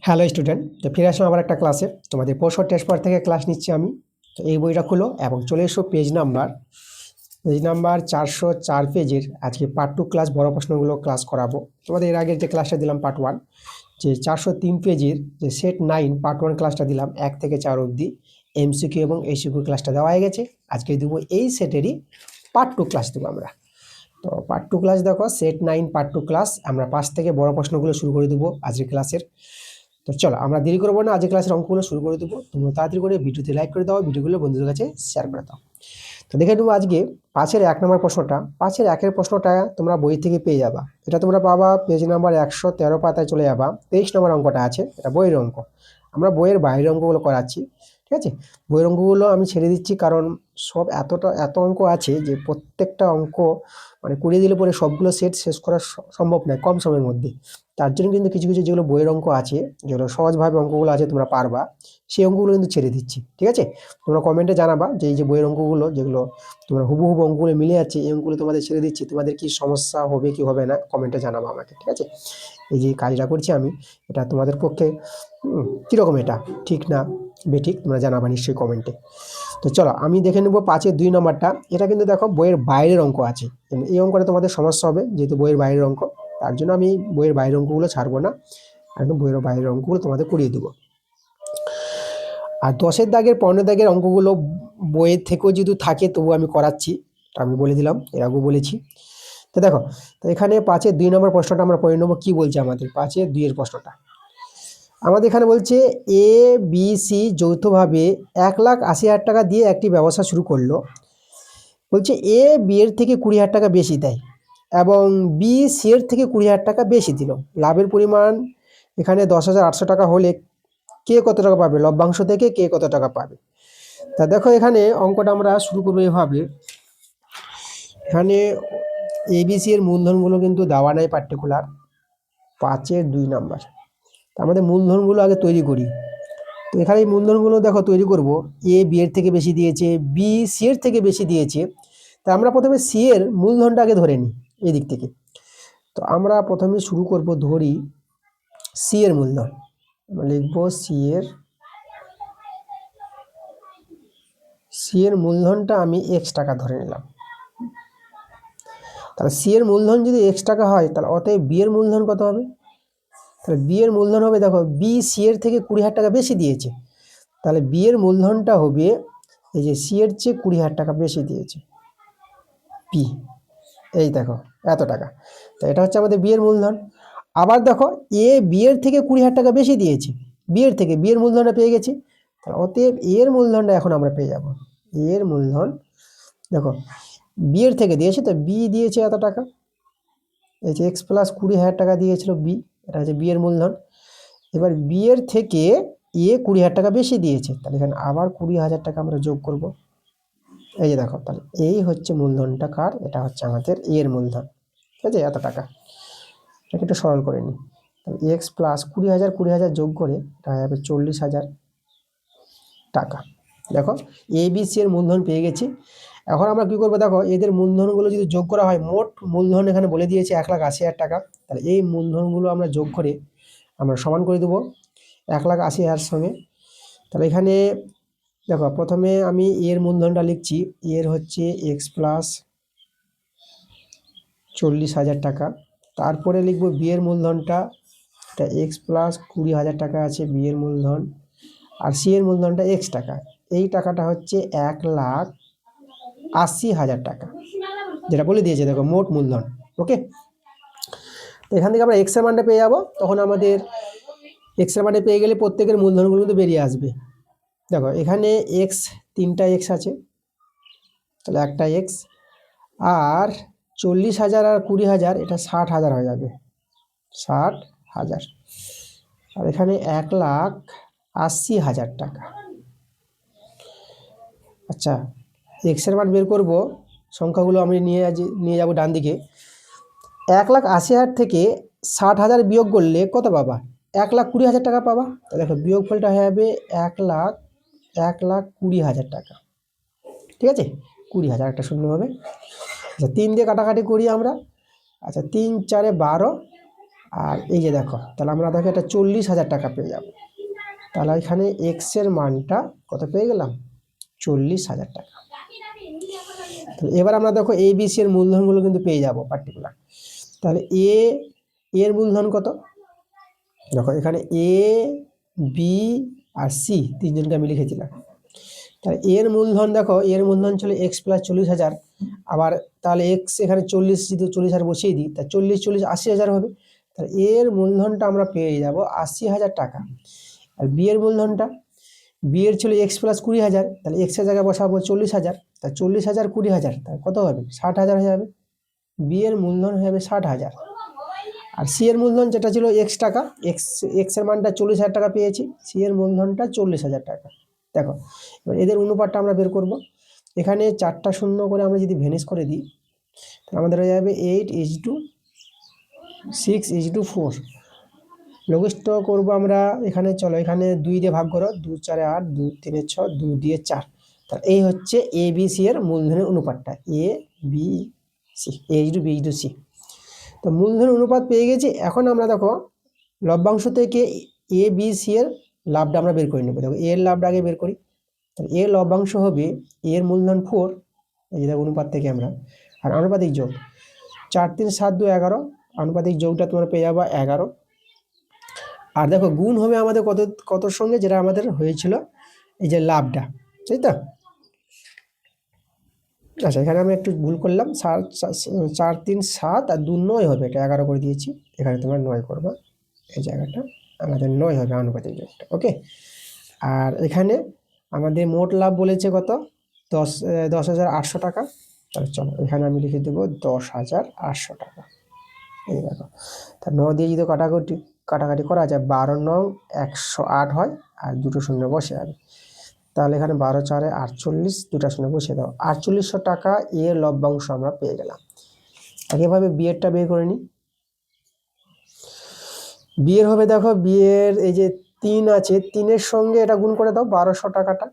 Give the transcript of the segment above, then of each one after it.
Hello student, তো ফিরে আসলাম আবার একটা ক্লাসে। তোমাদের পরশু টেস্ট পেপার থেকে ক্লাস নিচ্ছি আমি। তো এই বইটা খুলো এবং চলে এসো পেজ নাম্বার 404 পেজের আজকে পার্ট 2 ক্লাস বড় প্রশ্নগুলো ক্লাস করাবো। তোমাদের এর আগের যে ক্লাসটা দিলাম পার্ট 1, যে 403 পেজের যে সেট 9 পার্ট 1 ক্লাসটা দিলাম 1 থেকে 4 অবধি, এমসিকিউ এবং এসিকিউ ক্লাসটা দেওয়া হয়ে গেছে। আজকে দেবো এই সেটেরই পার্ট 2 ক্লাস দেবো আমরা। তো পার্ট 2 ক্লাস দেখো, সেট 9 পার্ট 2 ক্লাস। আমরা 5 থেকে বড় প্রশ্নগুলো শুরু করে দেবো আজকের ক্লাসের। তো চলো আমরা দেরি করবো না, আজকের ক্লাসের অঙ্কগুলো শুরু করে দেবো। তোমরা তাড়াতাড়ি করে ভিডিওতে লাইক করে দাও, ভিডিওগুলো বন্ধুদের কাছে শেয়ার করে দাও। তো দেখে নেবো আজকে 5-এর 1 নম্বর প্রশ্নটা। 5-এর 1-এর প্রশ্নটা তোমরা বই থেকে পেয়ে যাবা। এটা তোমরা পাবা পেজ নাম্বার 113 পাতায় চলে যাবা। 23 নম্বর অঙ্কটা আছে, এটা বইয়ের অঙ্ক। আমরা বইয়ের বাইরের অঙ্কগুলো করাচ্ছি, ঠিক আছে? বইয়ের অঙ্কগুলো আমি ছেড়ে দিচ্ছি, কারণ এত অঙ্ক আছে যে প্রত্যেকটা অঙ্ক মানে করিয়ে দিলে পরে সবগুলো সেট শেষ করা সম্ভব নয় কম সময়ের মধ্যে। তার জন্য কিন্তু কিছু কিছু যেগুলো বইয়ের অঙ্ক আছে, যেগুলো সহজভাবে অঙ্কগুলো আছে তোমরা পারবা, সেই অঙ্কগুলো কিন্তু ছেড়ে দিচ্ছি, ঠিক আছে? তোমরা কমেন্টে জানাবা যে এই যে বইয়ের অঙ্কগুলো যেগুলো তোমরা হুবহু অঙ্কগুলো মিলে যাচ্ছে, এই অঙ্কগুলো তোমাদের ছেড়ে দিচ্ছি, তোমাদের কি সমস্যা হবে কি হবে না কমেন্টে জানাবো আমাকে, ঠিক আছে? এই যে কাজটা করছি আমি, এটা তোমাদের পক্ষে কীরকম, এটা ঠিক না বেঠিক তোমরা জানাবা নিশ্চয়ই কমেন্টে। তো চলো আমি দেখে নেবো 5-এর 2 নম্বরটা। এটা কিন্তু দেখো বইয়ের বাইরের অঙ্ক আছে, এই অঙ্কটা তোমাদের সমস্যা হবে যেহেতু বইয়ের বাইরের অঙ্ক। তার জন্য আমি বইয়ের বাইরের অঙ্কগুলো ছাড়বো না, একদম বইয়ের বাইরের অঙ্কগুলো তোমাদের করিয়ে দেবো। আর 10-এর দাগের 15 দাগের অঙ্কগুলো বইয়ের থেকেও যদি থাকে তবু আমি করাচ্ছি, আমি বলে দিলাম, এর আগেও বলেছি। তো দেখো, তো এখানে 5-এর 2 নম্বর প্রশ্নটা আমরা পড়ে নেবো। কি বলছে আমাদের 5-এর 2-এর প্রশ্নটা? আমাদের এখানে বলছে এ বি সি যৌথভাবে 1,80,000 টাকা দিয়ে একটি ব্যবসা শুরু করলো। বলছে এ বি এর থেকে 20,000 টাকা বেশি দেয় এবং বি সি এর থেকে 20,000 টাকা বেশি দিল। লাভের পরিমাণ এখানে 10,800 টাকা হলে কে কত টাকা পাবে? লভ্যাংশ থেকে কে কত টাকা পাবে? তা দেখো এখানে অঙ্কটা আমরা শুরু করবো এভাবে। এখানে এবিসি এর মূলধনগুলো কিন্তু দেওয়া নাই পার্টিকুলার। 5-এর 2 নাম্বার, আমাদের মূলধনগুলো আগে তৈরি করি। তো এখানে এই মূলধনগুলো দেখো তৈরি করব। এ বি এর থেকে বেশি দিয়েছে, বি সি এর থেকে বেশি দিয়েছে। তা আমরা প্রথমে সি এর মূলধনটা আগে ধরে নিই এই দিক থেকে। তো আমরা প্রথমে শুরু করব, ধরি সি এর মূলধন। লিখবো সি এর মূলধনটা আমি এক্স টাকা ধরে নিলাম। তাহলে সি এর মূলধন যদি এক্স টাকা হয়, তাহলে অতএব বি এর মূলধন কত হবে? তাহলে বি এর মূলধন হবে, দেখো বি সি এর থেকে 20,000 টাকা বেশি দিয়েছে, তাহলে বি এর মূলধনটা হবে এই যে সি এর চেয়ে 20,000 টাকা বেশি দিয়েছে বি, এই দেখো এত টাকা। তো এটা হচ্ছে আমাদের বি এর মূলধন। আবার দেখো এ বি এর থেকে 20,000 টাকা বেশি দিয়েছে, বি এর মূলধনটা পেয়ে গেছি। তাহলে অতএব এর মূলধনটা এখন আমরা পেয়ে যাব। এর মূলধন দেখো বি এর থেকে দিয়েছে, তো বি দিয়েছে এত টাকা, এই যে এক্স প্লাস 20,000 টাকা দিয়েছিল বি, এটা হচ্ছে বি এর মূলধন। এবার বি এর থেকে এ 20,000 টাকা বেশি দিয়েছে, তাহলে এখানে আবার 20,000 টাকা আমরা যোগ করব। এই যে দেখো, তাহলে এই হচ্ছে মূলধনটা কার? এটা হচ্ছে আমাদের এ এর মূলধন, ঠিক আছে? এত টাকা। এটাকে একটু সরল করে নিই। তাহলে এক্স প্লাস 20,000 যোগ করে এটা হবে 40,000 টাকা। দেখো এ বি সি এর মূলধন পেয়ে গেছি। এখন আমরা কি করবো, দেখো এদের মূলধনগুলো যদি যোগ করা হয়, মোট মূলধন এখানে বলে দিয়েছে 1,80,000 টাকা। তাহলে এই মূলধনগুলো আমরা যোগ করে আমরা সমান করে দেবো 1,80,000 সঙ্গে। তাহলে এখানে দেখো প্রথমে আমি এর মূলধনটা লিখছি, এর হচ্ছে এক্স প্লাস 40,000 টাকা। তারপরে লিখবো বি এর মূলধনটা, এটা এক্স প্লাস 20,000 টাকা আছে বি এর মূলধন, আর সি এর মূলধনটা এক্স টাকা। এই টাকাটা হচ্ছে 1,80,000 টাকা, যেটা বলে দিয়েছে দেখো মোট মূলধন। ওকে, তো এখান থেকে আমরা এক্স এর মানটা পেয়ে যাবো। তখন আমাদের এক্স এর মানটা পেয়ে গেলে প্রত্যেকের মূলধনগুলো কিন্তু বেরিয়ে আসবে। দেখো এখানে এক্স, 3টা এক্স আছে, তাহলে একটা এক্স, আর 40,000 আর 20,000 এটা 60,000 হয়ে যাবে, 60,000। আর এখানে 1,80,000 টাকা। আচ্ছা, এক্সের মান বের করব, সংখ্যাগুলো আমি নিয়ে যাব ডান দিকে। 1,80,000 থেকে 60,000 বিয়োগ করলে কত পাবা? 1,20,000 টাকা পাবা। তাহলে দেখো বিয়োগফলটা হয়ে যাবে 1,20,000 টাকা, ঠিক আছে? 20,000 একটা শূন্য হবে। আচ্ছা 3 দিয়ে কাটাকাটি করি আমরা। আচ্ছা 3 4 12, আর এই যে দেখো, তাহলে আমরা দেখো এটা 40,000 টাকা পেয়ে যাব। তাহলে এখানে এক্স এর মানটা কত পেয়ে গেলাম, 40,000 টাকা। তাহলে এবার আমরা দেখো এ বি সি এর মূলধনগুলো কিন্তু পেয়ে যাব পার্টিকুলার। তাহলে এর মূলধন কত, দেখো এখানে এ বি আর সি তিনজনকে আমি লিখেছিলাম। তাহলে এর মূলধন দেখো, এর মূলধন ছিল এক্স প্লাস 40,000, আবার তাহলে এক্স এখানে 40, যদি 40,000 বসিয়ে দিই তা 40 40 80,000 হবে। তাহলে এর মূলধনটা আমরা পেয়ে যাব 80,000 টাকা। আর বি এর মূলধনটা, বি এর ছিল এক্স প্লাস 20,000, তাহলে এক্স এর জায়গায় বসাবো 40,000, তা 40,000 20,000 তাহলে কত হবে, 60,000 হয়ে যাবে। বি এর মূলধন হবে 60,000। আর সি এর মূলধন যেটা ছিল এক্স টাকা, এক্স এর মানটা 40,000 টাকা পেয়েছি, সি এর মূলধনটা 40,000 টাকা। দেখো এবার এদের অনুপাতটা আমরা বের করব। এখানে 4টা শূন্য করে আমরা যদি ভেনিস করে দিই, তাহলে আমাদের হয়ে যাবে 8:6:4। লঘিষ্ঠ করবো আমরা এখানে, চলো এখানে 2 দিয়ে ভাগ করো, 2 4 8, 2 3 6, 2 দিয়ে 4। তাহলে এই হচ্ছে এ বি সি এর মূলধনের অনুপাতটা, এ বি সি, সি। তো মূলধন অনুপাত পেয়ে গেছি। এখন আমরা দেখো লভ্যাংশ থেকে এ বি সি এর লাভটা আমরা বের করে নেব। দেখো এর লাভটা আগে বের করি। তাহলে এর লভ্যাংশ হবে, এর মূলধন 4, এই যে অনুপাত থেকে আমরা, আর আনুপাতিক যোগ 4 3 7 2 11, আনুপাতিক যোগটা তোমরা পেয়ে যাবা 11। আর দেখো গুণ হবে আমাদের কতর সঙ্গে, যেটা আমাদের হয়েছিল এই যে লাভটা, তাই তো। আচ্ছা এখানে আমি একটু ভুল করলাম, 4 3 7 আর 2 9 হবে, এটা 11 করে দিয়েছি, এখানে তোমরা 9 করবা, এই জায়গাটা আমাদের 9 হবে আনুপাতিক যোগটা। ওকে, আর এখানে আমাদের মোট লাভ বলেছে কত, 10,800 টাকা। তাহলে চলো এখানে আমি লিখে দেবো 10,800 টাকা। এই দেখো, তা 9 দিয়ে যদি কাটাকাটি করা যায়, 12 9 108 হয়, আর দুটো শূন্য বসে যাবে। তাহলে এখানে 12 4 48, দুটা শূন্য বসিয়ে দাও, 4800 টাকা এর লভ্যাংশ আমরা পেয়ে গেলাম। একইভাবে বিয়েরটা বের করে নিই। বিয়ের হবে, দেখো বিয়ের এই যে 3 আছে, 3-এর সঙ্গে এটা গুণ করে দাও 1200 টাকাটা,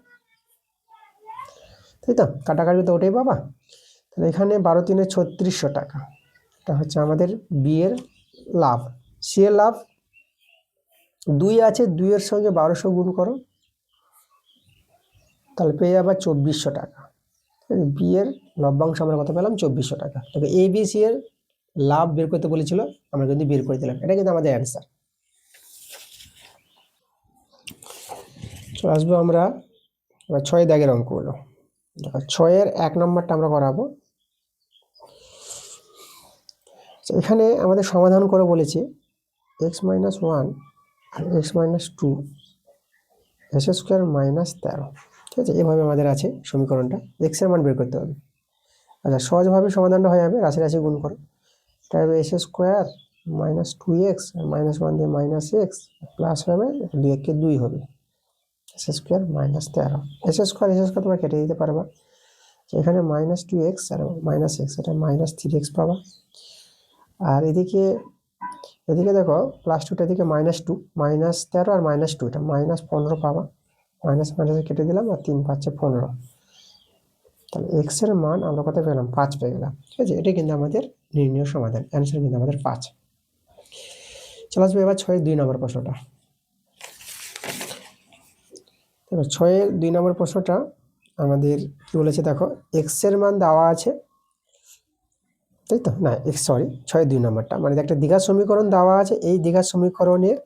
তাই তো, কাটাকাটি তো ওটাই পাবা। তাহলে এখানে 12 3 3600 টাকা, এটা হচ্ছে আমাদের বিয়ের লাভ। সি এর লাভ 2 আছে, 2-এর সঙ্গে 1200 গুণ করো, তাহলে পেয়ে যাবা 2400 টাকা। বিয়ের লভ্যাংশ আমরা কত পেলাম, 2400 টাকা। তবে এ বি সি এর লাভ বের করতে বলেছিল, আমরা কিন্তু বের করে দিলাম, এটা কিন্তু আমাদের অ্যান্সার। চলে আসবো আমরা এবার 6 দাগের অঙ্কগুলো। দেখো 6-এর 1 নম্বরটা আমরা করাবো। এখানে আমাদের সমাধান করে বলেছে x - 1 আর x - 2 s² - 13, ঠিক আছে। এভাবে আমাদের আছে সমীকরণটা, এক্স এর মান বের করতে হবে। আচ্ছা সহজভাবে সমাধানটা হয়ে যাবে, রাশি রাশি গুণ করো, এটা হবে s² - 2x, -1 দিয়ে -x, প্লাস হবে 2 কে 2 হবে, s² - 13। s² তোমরা কেটে দিতে পারবা, এখানে -2x আর -x, এটা -3x পাবা। আর এদিকে দেখো +2, এদিকে -2, -13 আর -2, এটা -15 পাবা, মাইনাস কেটে দিলাম, আর 3 5 15। তাহলে এক্স এর মান আমরা কত পেলাম, 5 পেয়ে গেলাম, ঠিক আছে। এটা কিন্তু আমাদের নির্ণয় সমাধান, অ্যান্সার কিন্তু আমাদের 5। চলে আসবে এবার 6-এর 2 নম্বর প্রশ্নটা। এবার 6-এর 2 নম্বর প্রশ্নটা আমাদের কি বলেছে, দেখো এক্স এর মান দেওয়া আছে, তাই তো, না 6-এর 2 নম্বরটা মানে একটা দ্বিঘাত সমীকরণ দেওয়া আছে। এই দ্বিঘাত সমীকরণের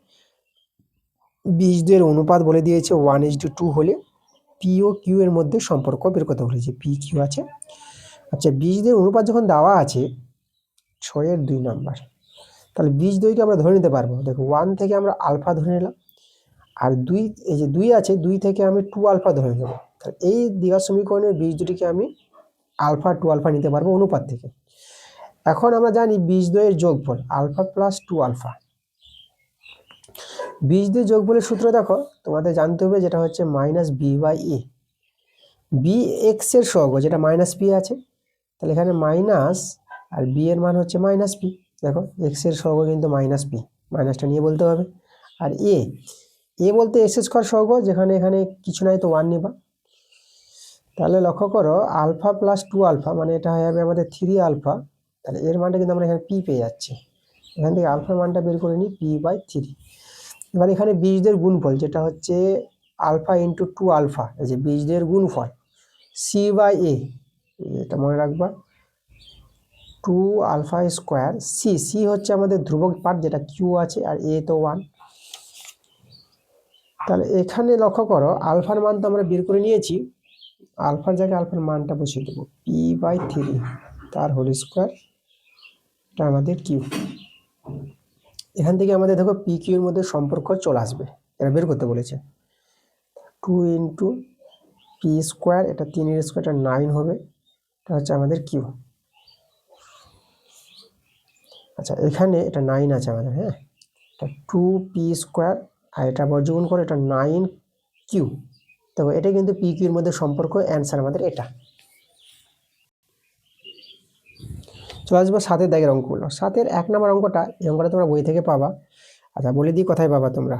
বীজদ্বয়ের অনুপাত বলে দিয়েছে 1:2 হলে পি ও কিউ এর মধ্যে সম্পর্ক বের করতে বলেছে, পি কিউ আছে। আচ্ছা বীজদ্বয়ের অনুপাত যখন দেওয়া আছে 6-এর 2 নম্বর, তাহলে বীজদ্বয়কে আমরা ধরে নিতে পারবো। দেখো 1 থেকে আমরা আলফা ধরে নিলাম, আর 2, এই যে 2 আছে, 2 থেকে আমি 2 আলফা ধরে নেব। তাহলে এই দ্বিঘাত সমীকরণের বীজদ্বয়টিকে আমি আলফা 2 আলফা নিতে পারবো অনুপাত থেকে। এখন আমরা জানি বীজদ্বয়ের যোগফল আলফা প্লাস 2 আলফা। বীজদ্বয় যোগফলের সূত্র দেখো তোমাদের জানতে হবে, যেটা হচ্ছে -b/a। বি এক্স এর সহগ, যেটা -p আছে, তাহলে এখানে মাইনাস, আর বি এর মান হচ্ছে -p। দেখো এক্স এর সহগ কিন্তু -p, মাইনাসটা নিয়ে বলতে হবে। আর এ বলতে s² সহগ, যেখানে এখানে কিছু নাই তো 1 নিবা। তাহলে লক্ষ্য করো আলফা প্লাস 2 আলফা মানে এটা হয়ে যাবে আমাদের 3 আলফা, তাহলে এর মানটা কিন্তু আমরা এখানে p পেয়ে যাচ্ছি। এখান থেকে আলফার মানটা বের করে নিই p/3। এবার এখানে বীজদের গুণফল যেটা হচ্ছে আলফা ইন্টু 2 আলফা, এই যে বীজদের গুণফল c/a, এটা মনে রাখবা 2 আলফা স্কোয়ার সি হচ্ছে আমাদের ধ্রুবক পার্ট যেটা কিউ আছে, আর এ তো 1। তাহলে এখানে লক্ষ্য করো আলফার মান তো আমরা বের করে নিয়েছি, আলফার জায়গায় আলফার মানটা বসিয়ে দেবো p/3 তার হোল স্কোয়ার, এটা আমাদের কিউ। এখান থেকে আমাদের দেখো পি কিউ এর মধ্যে সম্পর্ক চলে আসবে, এটা বের করতে বলেছে। 2 ইন্টু পি স্কোয়ার, এটা 3 স্কোয়ার, এটা 9 হবে, এটা হচ্ছে আমাদের কিউ। আচ্ছা এখানে এটা 9 আছে আমাদের, হ্যাঁ, এটা 2p স্কোয়ার, আর এটা বর্গমূল করে এটা 9q। দেখো এটা কিন্তু পি কিউ এর মধ্যে সম্পর্ক, অ্যান্সার আমাদের এটা। চলে আসবো 7-এর দাগের অঙ্কগুলো। 7-এর 1 নম্বর অঙ্কটা, এই অঙ্কটা তোমরা বই থেকে পাবা। আচ্ছা বলে দিই কোথায় পাবা তোমরা।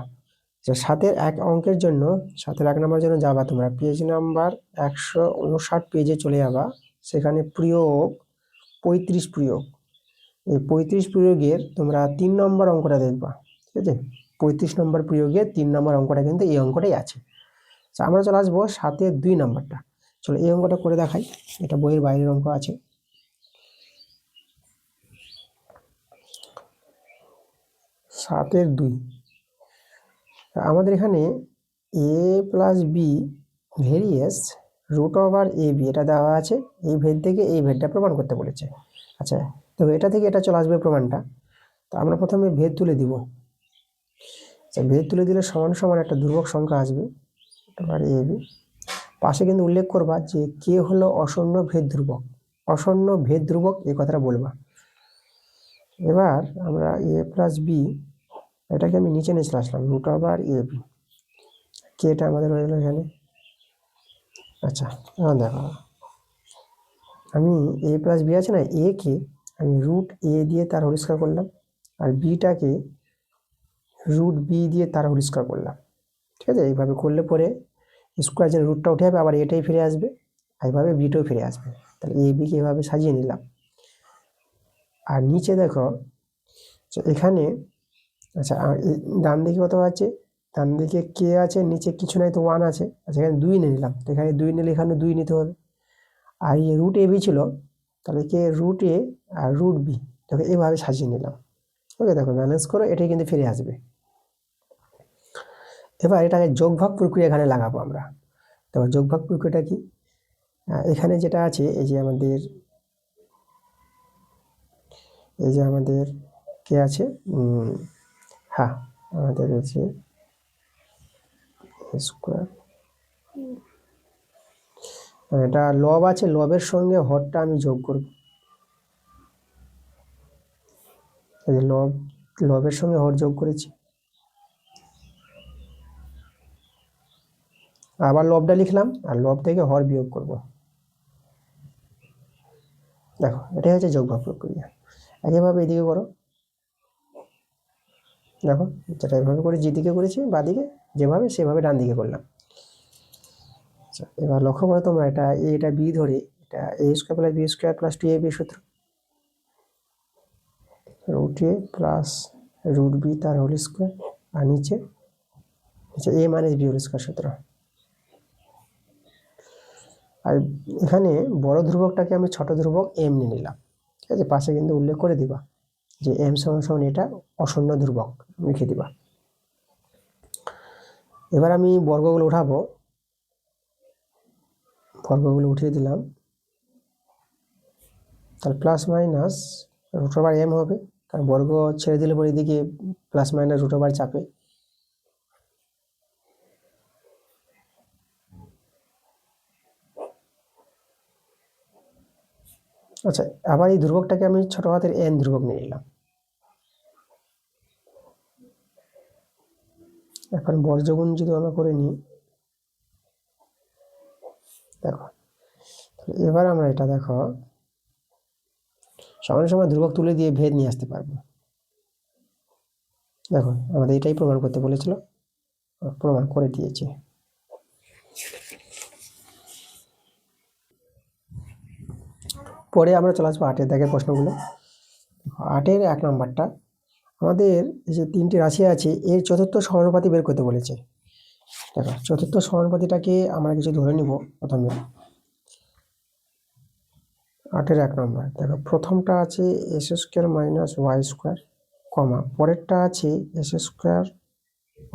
7-এর 1 অঙ্কের জন্য, 7-এর 1 নম্বরের জন্য যাবা তোমরা পেজ নাম্বার 159 পেজে চলে যাবা, সেখানে প্রয়োগ 35 প্রয়োগ, এই 35 প্রয়োগের তোমরা 3 নম্বর অঙ্কটা দেখবা, ঠিক আছে। 35 নম্বর প্রয়োগের 3 নম্বর অঙ্কটা কিন্তু এই অঙ্কটাই আছে। আচ্ছা আমরা চলে আসবো 7-এর 2 নম্বরটা। চলো এই অঙ্কটা করে দেখাই, এটা বইয়ের বাইরের অঙ্ক আছে। 7-এর 2 আমাদের এখানে a plus B varies root over A B এটা দেওয়া আছে, এই ভেদ থেকে এই ভেদটা প্রমাণ করতে বলেছে। আচ্ছা তো এটা থেকে এটা চলে আসবে প্রমাণটা। তো আমরা প্রথমে ভেদ তুলে দিব। আচ্ছা ভেদ তুলে দিলে সমান সমান একটা ধ্রুবক সংখ্যা আসবে, এবার এ বি। পাশে কিন্তু উল্লেখ করবা যে কে হলো অশূন্য ভেদ ধ্রুবক, অশূন্য ভেদ ধ্রুবক এই কথাটা বলবা। এবার আমরা এ প্লাস বি এটাকে আমি নিচে নিয়ে চলে আসলাম, রুট ওভার এ বি, কেটা আমাদের হয়ে গেল এখানে। আচ্ছা এখন দেখো আমি এ প্লাস বি আছে না, এ কে আমি রুট এ দিয়ে তার হোল স্কয়ার করলাম, আর বিটাকে রুট বি দিয়ে তার হোল স্কয়ার করলাম, ঠিক আছে। এইভাবে করলে পরে স্কোয়ার যেন রুটটা উঠে যাবে, আবার এটাই ফিরে আসবে, এইভাবে বিটাও ফিরে আসবে। তাহলে এ বিকে এভাবে সাজিয়ে নিলাম। আর নিচে দেখো এখানে, আচ্ছা ডান দিকে কত আছে, ডান দিকে কে আছে, নিচে কিছু নাই তো 1 আছে। আচ্ছা এখানে 2 নিয়ে নিলাম, তো এখানে 2 নিলে এখানে 2 নিতে হবে। আর এই রুট এ বি ছিল, তাহলে কে রুট এ আর রুট বি, দেখো এইভাবে সাজিয়ে নিলাম। ওকে দেখো ব্যালেন্স করো, এটাই কিন্তু ফিরে আসবে। এবার এটাকে যোগভাগ প্রক্রিয়া এখানে লাগাবো আমরা। দেখো যোগভাগ প্রক্রিয়াটা কি, এখানে যেটা আছে এই যে আমাদের কে আছে, হ্যাঁ আমাদের আছে স্কোয়ার, এটা লব আছে, লবের সঙ্গে হরটা আমি যোগ করব। এই যে লবের সঙ্গে হর যোগ করেছি, আবার লবটা লিখলাম, আর লব থেকে হর বিয়োগ করব। দেখো এটাই হচ্ছে যোগভাগ প্রক্রিয়া। একইভাবে এদিকে করো, দেখো যেটা এভাবে করে যেদিকে করেছি বাদিকে যেভাবে সেভাবে ডান দিকে করলাম। আচ্ছা এবার লক্ষ্য করো তোমরা, এটা বি ধরে, এটা A square plus B square plus 2ab সূত্র, root A plus root B তার হোল স্কোয়ার, আর নিচে A minus B whole square সূত্র। আর এখানে বড় ধ্রুবকটাকে আমি ছোট ধ্রুবক এম নিয়ে নিলাম, ঠিক আছে। পাশে কিন্তু উল্লেখ করে দিবা যে এম সমান সমান এটা অশূন্য ধ্রুবক লিখে দিবা। এবার আমি বর্গগুলো উঠাবো, বর্গগুলো উঠিয়ে দিলাম, তাহলে plus minus root over M হবে, কারণ বর্গ ছেড়ে দিলে পরে এদিকে প্লাস মাইনাস রুট ওভার চাপে। আচ্ছা আবার এই ধ্রুবকটাকে আমি ছোট হাতের এন ধ্রুবক নিয়ে নিলাম। এখন বর্গগুণ যদি আমরা করে নিই, দেখো এবার আমরা এটা দেখো সমান সমান ধ্রুবক তুলে দিয়ে ভেদ নিয়ে আসতে পারবো। দেখো আমাদের এটাই প্রমাণ করতে বলেছিল, প্রমাণ করে দিয়েছি। পরে আমরা চলে আসবো 8-এর দাগের প্রশ্নগুলো। 8-এর 1 নম্বরটা, আমাদের এই যে তিনটি রাশি আছে এর চতুর্থ সমানুপাতি বের করতে বলেছে। দেখো চতুর্থ সমানুপাতিটাকে আমরা কিছু ধরে নিব। প্রথমে 8-এর 1 নম্বর দেখো, প্রথমটা আছে S square minus Y square, comma পরেরটা আছে S square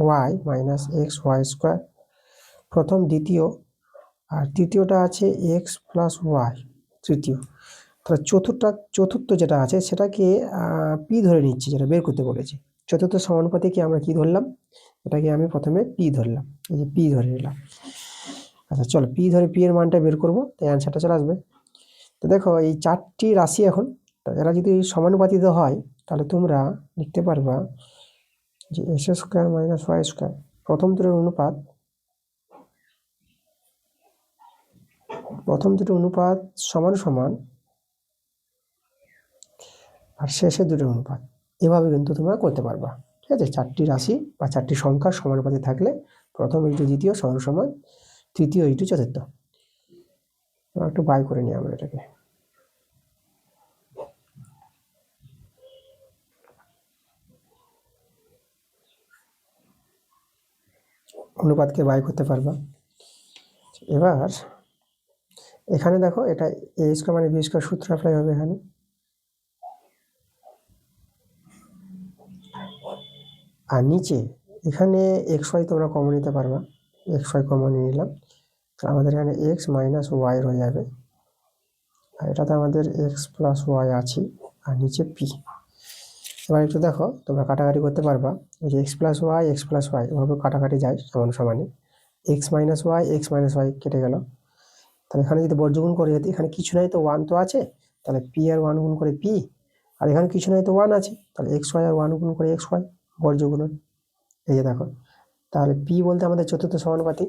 Y minus X Y square, প্রথম দ্বিতীয়, আর তৃতীয়টা আছে এক্স প্লাস ওয়াই তৃতীয়। তাহলে চতুর্থ যেটা আছে সেটাকে পি ধরে নিচ্ছি, যেটা বের করতে বলেছি। চতুর্থ সমানুপাতিকে আমরা কি ধরলাম, এটাকে আমি প্রথমে পি ধরলাম, এই যে পি ধরে নিলাম। আচ্ছা চলো পি ধরে পি এর মানটা বের করবো, তাই অ্যান্সারটা চলে আসবে। তো দেখো এই চারটি রাশি এখন, এরা যদি সমানুপাতিত হয় তাহলে তোমরা লিখতে পারবা যে S square minus Y square, প্রথম দুটোর অনুপাত সমান সমান আর শেষের দুটোর অনুপাত, এভাবে কিন্তু তোমরা করতে পারবা। ঠিক আছে, চারটি রাশি বা চারটি সংখ্যার সমানুপাতি থাকলে প্রথম ইন্টু দ্বিতীয় সমান সমান তৃতীয় ইন্টু চতুর্থ। একটু বাই করে নিই আমরা এটাকে। অনুপাতকে বাই করতে পারবা। এবার এখানে দেখো এটা এ স্কোয়ার মানে বি স্কোয়ার সূত্র অ্যাপ্লাই হবে এখানে। আর নিচে এখানে এক্স ওয়াই তোমরা কমন নিতে পারবা, এক্স ওয়াই কমন নিয়ে নিলাম, আমাদের এখানে এক্স মাইনাস ওয়াই হয়ে যাবে, আর এটাতে আমাদের এক্স প্লাস ওয়াই আছে, আর নিচে পি। এবার একটু দেখো তোমরা কাটাকাটি করতে পারবা, এই যে এক্স প্লাস ওয়াই এভাবে কাটাকাটি যায় সমান সমানে, এক্স মাইনাস ওয়াই কেটে গেল। তাহলে এখানে যদি বর্গগুণ করে, যদি এখানে কিছু নাই তো ওয়ান তো আছে, তাহলে পি আর ওয়ান গুণ করে পি, আর এখানে কিছু নাই তো ওয়ান আছে, তাহলে এক্স ওয়াই আর ওয়ান গুণ করে এক্স ওয়াই বর্গগুণ। এই যে দেখো, তাহলে পি বলতে আমাদের চতুর্থ সমানুপাতি,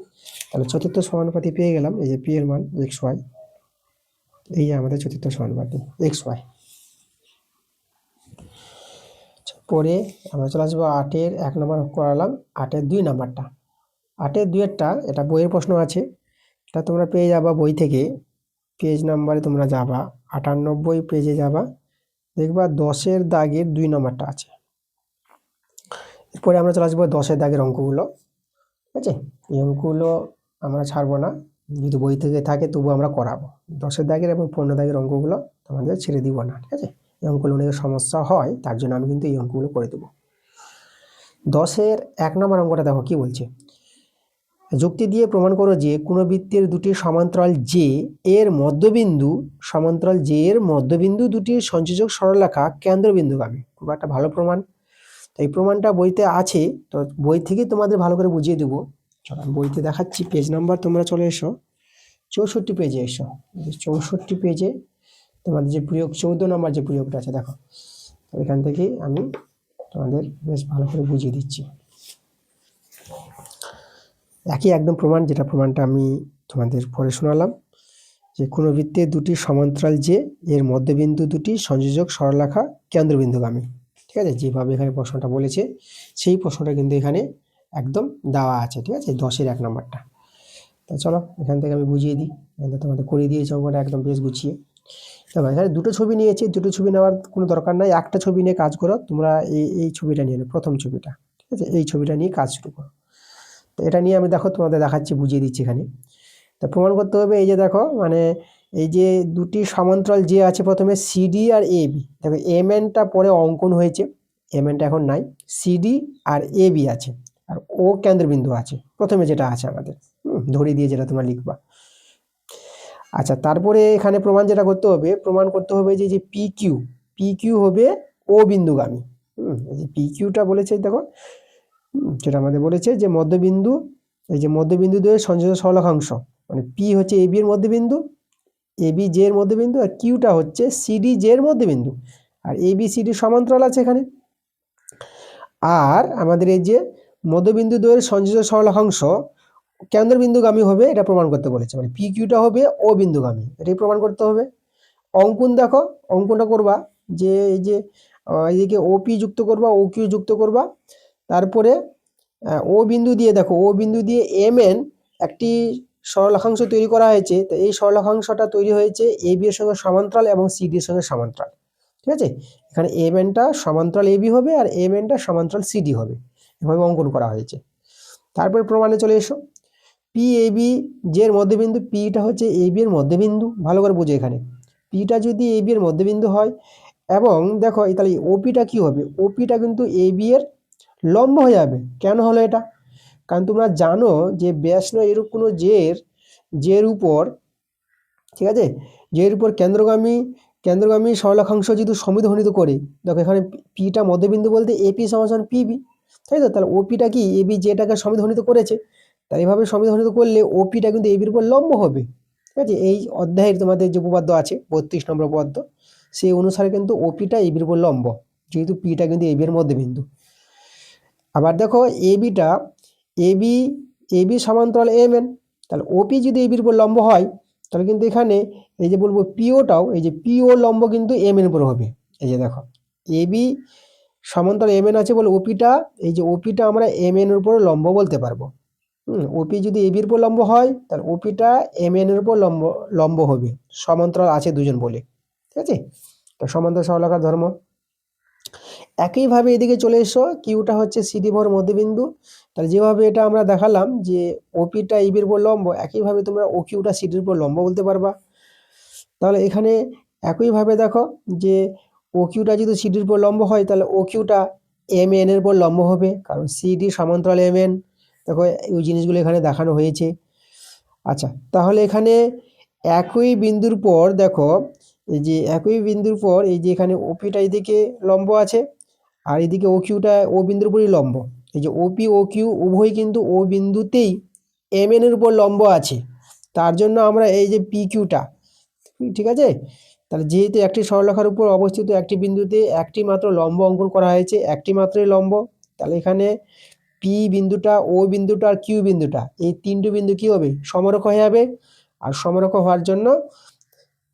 তাহলে চতুর্থ সমানুপাতি পেয়ে গেলাম, এই যে পি এর মান এক্স ওয়াই, এই যে আমাদের চতুর্থ সমানুপাতি এক্স ওয়াই। পরে আমরা চলে আসবো 8-এর 1 নম্বর করালাম, 8-এর 2 নাম্বারটা। 8-এর 2-এরটা এটা বইয়ের প্রশ্ন আছে, এটা তোমরা পেয়ে যাবা বই থেকে, পেজ নাম্বারে তোমরা যাবা 98 পেজে যাবা, দেখবা 10-এর দাগের 2 নম্বরটা আছে। এরপরে আমরা চলে আসবো 10-এর দাগের অঙ্কগুলো। ঠিক আছে, এই অঙ্কগুলো আমরা ছাড়বো না, যদি বই থেকে থাকে তবু আমরা করাবো। 10-এর দাগের এবং 15 দাগের অঙ্কগুলো তোমাদের ছেড়ে দিব না। ঠিক আছে, এই অঙ্কগুলো অনেক সমস্যা হয়, তার জন্য আমি কিন্তু এই অঙ্কগুলো করে দেবো। 10-এর 1 নম্বর অঙ্কটা দেখো কি বলছে, যুক্তি দিয়ে প্রমাণ করো যে কোনো বৃত্তের দুটি সমান্তরাল জে এর মধ্যবিন্দু দুটির সংযোজক সরলরেখা কেন্দ্রবিন্দুগামী। খুব একটা ভালো প্রমাণ, তো এই প্রমাণটা বইতে আছে, তো বই থেকে তোমাদের ভালো করে বুঝিয়ে দেবো। চলো আমি বইতে দেখাচ্ছি, পেজ নাম্বার তোমরা চলে এসো 64 পেজে এসো, 64 পেজে তোমাদের যে প্রয়োগ 14 নম্বর যে প্রয়োগটা আছে দেখো, এখান থেকে আমি তোমাদের বেশ ভালো করে বুঝিয়ে দিচ্ছি। একই একদম প্রমাণ, যেটা প্রমাণটা আমি তোমাদের পরে শোনালাম, যে কোনো বৃত্তের দুটি সমান্তরাল যে এর মধ্যবিন্দু দুটি সংযোজক সরলরেখা কেন্দ্রবিন্দুগামী। ঠিক আছে, যেভাবে এখানে প্রশ্নটা বলেছে সেই প্রশ্নটা কিন্তু এখানে একদম দেওয়া আছে। ঠিক আছে, 10-এর 1 নম্বরটা। তো চলো এখান থেকে আমি বুঝিয়ে দিই, এখানে তোমাদের করে দিয়েছি অঙ্কটা একদম বেশ গুছিয়ে। দেখো এখানে দুটো ছবি নিয়েছি, দুটো ছবি নেওয়ার কোনো দরকার নাই, একটা ছবি নিয়ে কাজ করো তোমরা। এই ছবিটা নিয়ে নাও, প্রথম ছবিটা। ঠিক আছে, এই ছবিটা নিয়ে কাজ শুরু করো। তো এটা নিয়ে আমি দেখো তোমাদের দেখাচ্ছি, বুঝিয়ে দিচ্ছি এখানে। তো প্রমাণ করতে হবে, এই যে দেখো মানে এই যে দুটি সমান্তরাল যে আছে, প্রথমে সিডি আর এবি। দেখো এমএনটা পরে অঙ্কন হয়েছে, এমএনটা এখন নাই, সিডি আর এবি আছে, আর ও কেন্দ্রবিন্দু আছে প্রথমে যেটা আছে আমাদের, ধরে দিয়ে যেটা তোমরা লিখবা। আচ্ছা, তারপরে এখানে প্রমাণ যেটা করতে হবে যে পিকিউ হবে ও বিন্দুগামী। এই যে পিকিউটা বলেছে দেখো, যেটা আমাদের বলেছে যে মধ্যবিন্দু, এই যে মধ্যবিন্দু দ্বয়ের সংযোজক সরলরেখাংশ, মানে পি হচ্ছে এবি এর মধ্যবিন্দু, এবি জে এর মধ্যবিন্দু, আর কিউটা হচ্ছে সিডি জে এর মধ্যবিন্দু, আর এবি সিডি সমান্তরাল আছে এখানে। আর আমাদের এই যে মধ্যবিন্দু দ্বয়ের সংযোজক সরলরেখাংশ কেন্দ্রবিন্দুগামী হবে, এটা প্রমাণ করতে বলেছে, মানে পি কিউটা হবে ও বিন্দুগামী, এটাই প্রমাণ করতে হবে। অঙ্কন দেখো, অঙ্কনটা করবা যে এই যে এইদিকে ওপি যুক্ত করবা, ও কিউ যুক্ত করবা, তারপরে ও বিন্দু দিয়ে দেখো, ও বিন্দু দিয়ে এমএন একটি সরলরেখাংশ তৈরি করা হয়েছে। তো এই সরলরেখাংশটা তৈরি হয়েছে এবি এর সঙ্গে সমান্তরাল এবং সিডি এর সঙ্গে সমান্তরাল। ঠিক আছে। এখানে এ ম্যানটা সমান্তরাল এবি হবে আর এ ম্যানটা সমান্তরাল সিডি হবে, এভাবে অঙ্কন করা হয়েছে। তারপর প্রমাণে চলে এসো। পি এ বি যে এর মধ্যবিন্দু, পিটা হচ্ছে এ বি এর মধ্যবিন্দু, ভালো করে বুঝো এখানে পিটা যদি এ বি এর মধ্যবিন্দু হয় এবং দেখো তাহলে ওপিটা কি হবে, ওপিটা কিন্তু এ বি এর লম্ব হয়ে যাবে। কেন হলো এটা? কারণ তোমরা জানো যে ব্যাস নয় এরূপ কোনো জের উপর, ঠিক আছে, জের উপর কেন্দ্রগামী সরলরেখাংশ যদি সমদ্বিখণ্ডিত করে, দেখো এখানে পিটা মধ্যবিন্দু বলতে এপি সমান পিবি, তাই তো। তাহলে ওপিটা কি এবি যেটাকে সমদ্বিখণ্ডিত করেছে, তাই এভাবে সমদ্বিখণ্ডিত করলে ওপিটা কিন্তু এবির উপর লম্ব হবে, ঠিক আছে। এই অধ্যায়ের তোমাদের যে উপপাদ্য আছে 32 নম্বর উপপাদ্য, সেই অনুসারে কিন্তু ওপিটা এবির উপর লম্ব, যেহেতু পিটা কিন্তু এবি এর মধ্যবিন্দু। আবার দেখো এবি এবি সমান্তরাল এম এন, তাহলে ওপি যদি এবির উপর লম্ব হয় তাহলে কিন্তু এখানে এই যে বলবো পিওটাও, এই যে পিও লম্ব কিন্তু এম এর উপর হবে। এই যে দেখো এবি সমান্তরাল এম এন আছে বলে ওপিটা, এই যে ওপিটা আমরা এম এন এর উপর লম্ব বলতে পারবো। ওপি যদি এবির উপর লম্ব হয় তাহলে ওপিটা এম এন এর উপর লম্ব হবে, সমান্তরাল আছে দুজন বলে, ঠিক আছে। তো সমান্তরাল সরলরেখার ধর্ম। একইভাবে এদিকে চলে এসো, কিউটা হচ্ছে সিডি ভর মধ্যবিন্দু, তাহলে যেভাবে এটা আমরা দেখালাম যে ওপিটা ইবির উপর লম্ব, একইভাবে তোমরা ও কিউটা সিডির উপর লম্ব বলতে পারবা। তাহলে এখানে একইভাবে দেখো যে ও কিউটা যদি সিডির উপর লম্ব হয় তাহলে ও কিউটা এম এন এর উপর লম্ব হবে, কারণ সিডি সমান্তরাল এম এন। দেখো এই জিনিসগুলো এখানে দেখানো হয়েছে। আচ্ছা, তাহলে এখানে একই বিন্দুর পর দেখো, এই যে একই বিন্দুর পর এই যে এখানে ওপিটা এদিকে লম্ব আছে আর এদিকে ও কিউটা ও বিন্দুর উপরই লম্ব। এই যে ওপি ও কিউ উভয় কিন্তু ও বিন্দুতেই এম এন এর উপর লম্ব আছে, তার জন্য আমরা এই যে পি কিউটা, ঠিক আছে। তাহলে যেহেতু একটি সরলরেখার উপর অবস্থিত একটি বিন্দুতে একটি মাত্র লম্ব অঙ্কন করা হয়েছে, একটি মাত্রই লম্ব, তাহলে এখানে পি বিন্দুটা, ও বিন্দুটা আর কিউ বিন্দুটা, এই তিনটি বিন্দু কি হবে, সমরেখ হয়ে যাবে। আর সমরেখ হওয়ার জন্য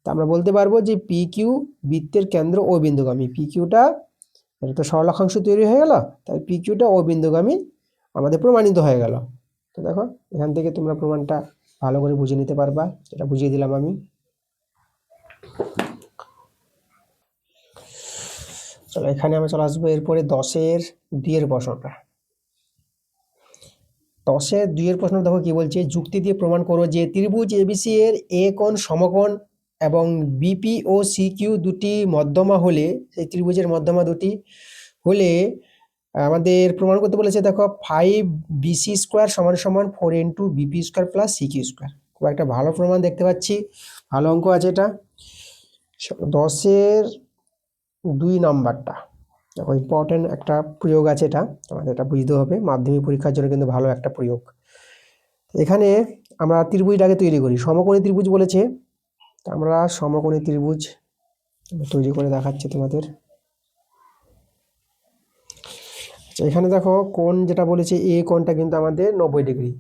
আমরা বলতে পারবো যে পি কিউ বৃত্তের কেন্দ্র ও বিন্দুগামী। পি কিউটা, এটা তো সরলরেখাংশ তৈরি হয়ে গেল, তাই পি কিউটা ও বিন্দুগামী আমাদের প্রমাণিত হয়ে গেল। তো দেখো এখান থেকে তোমরা প্রমাণটা ভালো করে বুঝে নিতে পারবা, এটা বুঝিয়ে দিলাম আমি। চলো এখানে আমরা চলে আসবো এরপরে 10-এর 2-এর প্রশ্নটা। 10-এর 2-এর প্রশ্ন দেখো কি বলছে, যুক্তি দিয়ে প্রমাণ করো যে ত্রিভুজ এবিসি এর এ কোণ সমকোণ এবং বিপি ও সিকিউ দুটি মধ্যমা হলে, সেই ত্রিভুজের মধ্যমা দুটি হলে আমাদের প্রমাণ করতে বলেছে। দেখো 5bc² সমান সমান 4 ইন্টু bp² প্লাস সিকিউ²। খুব একটা ভালো প্রমাণ দেখতে পাচ্ছি, ভালো অঙ্ক আছে এটা। 10-এর 2 নাম্বারটা দেখো ইম্পর্টেন্ট একটা প্রয়োগ আছে, এটা তোমাদের এটা বুঝতে হবে, মাধ্যমিক পরীক্ষার জন্য কিন্তু ভালো একটা প্রয়োগ। এখানে আমরা ত্রিভুজটাকে তৈরি করি, সমকোণী ত্রিভুজ বলেছে, আমরা সমকোণী ত্রিভুজ তৈরি করে দেখাচ্ছি তোমাদের। আচ্ছা, এখানে দেখো কোণ যেটা বলেছে এ কোণটা কিন্তু আমাদের 90 ডিগ্রি,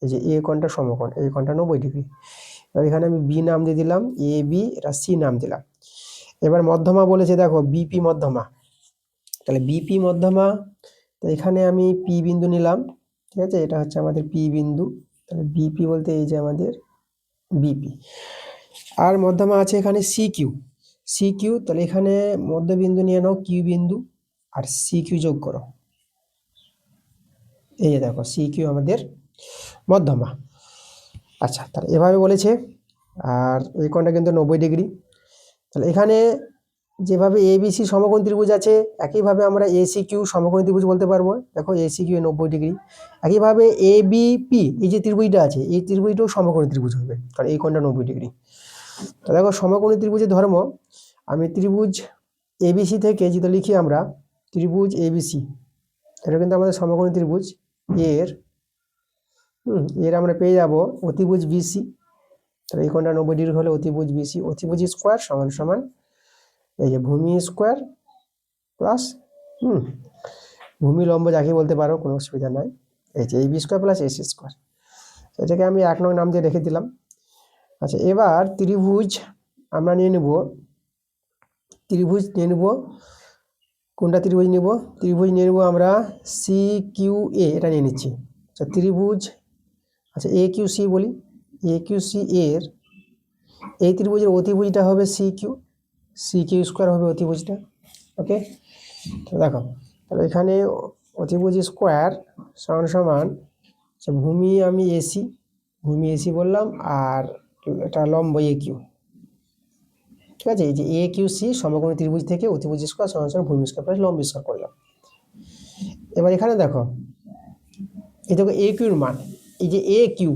এই যে এ কোণটা সমকোণ, এই কোণটা 90 ডিগ্রি। এবার এখানে আমি বি নাম দিয়ে দিলাম, এ বি, এটা সি নাম দিলাম। এবার মধ্যমা বলেছে, দেখো বিপি মধ্যমা, তাহলে বিপি মধ্যমা, তো এখানে আমি পি বিন্দু নিলাম, ঠিক আছে, এটা হচ্ছে আমাদের পি বিন্দু। তাহলে বিপি বলতে এই যে আমাদের বিপি। আর মধ্যমা আছে এখানে সিকিউ, তাহলে এখানে মধ্যবিন্দু নিয়ে নাও কিউ বিন্দু আর সিকিউ যোগ করো, এই যে দেখো সিকিউ আমাদের মধ্যমা। আচ্ছা, তাহলে এভাবে বলেছে। আর এই কোণটা কিন্তু 90 ডিগ্রি। তাহলে এখানে যেভাবে এবিসি সমকোণ ত্রিভুজ আছে, একইভাবে আমরা এসি কিউ সমকোণ ত্রিভুজ বলতে পারবো। দেখো এসি কিউ 90 ডিগ্রি। একইভাবে এবিপি এই যে ত্রিভুজটা আছে, এই ত্রিভুজটাও সমকোণ ত্রিভুজ হবে, কারণ এই কোণটা 90 ডিগ্রি। তো দেখো সমকোণী ত্রিভুজের ধর্ম, আমি ত্রিভুজ এবিসি থেকে যেটা লিখি আমরা ত্রিভুজ এবিসি, এটা কিন্তু আমাদের সমকোণী ত্রিভুজ। এর আমরা পেয়ে যাব অতিভুজ বিসি, তাহলে এই কোণটা 90 ডিগ্রি হলে অতিভুজ বিসি, অতিভুজ স্কোয়ার সমান সমান এই যে ভূমি স্কোয়ার প্লাস ভূমি লম্ব যাকে বলতে পারো, কোনো অসুবিধা নাই, এই যে এই B square plus AC square. এটাকে আমি 1 নং নাম দিয়ে রেখে দিলাম। আচ্ছা, এবার ত্রিভুজ আমরা নিয়ে নেব, কোনটা ত্রিভুজ নেব, ত্রিভুজ নিয়ে নেব আমরা সি কিউ এ, এটা নিয়ে নিচ্ছি। আচ্ছা ত্রিভুজ, আচ্ছা এ কিউ সি বলি, এ কিউ সি এর এই ত্রিভুজের অতিভুজটা হবে C Q, C Q square হবে অতিভুজটা। ওকে, তো দেখো তাহলে এখানে অতিভুজ স্কোয়ার সমান সমান ভূমি আমি এসি, ভূমি এসি বললাম, আর এটা লম্ব এ কিউ। ঠিক আছে, এই যে এ কিউ সি সমকোণী ত্রিভুজ থেকে অতিভুজ স্কোয়ার সমান সমান ভূমি স্কোয়ার প্লাস লম্ব স্কোয়ার করলাম। এবার এখানে দেখো এই দেখো এ কিউর মান, এই যে এ কিউ,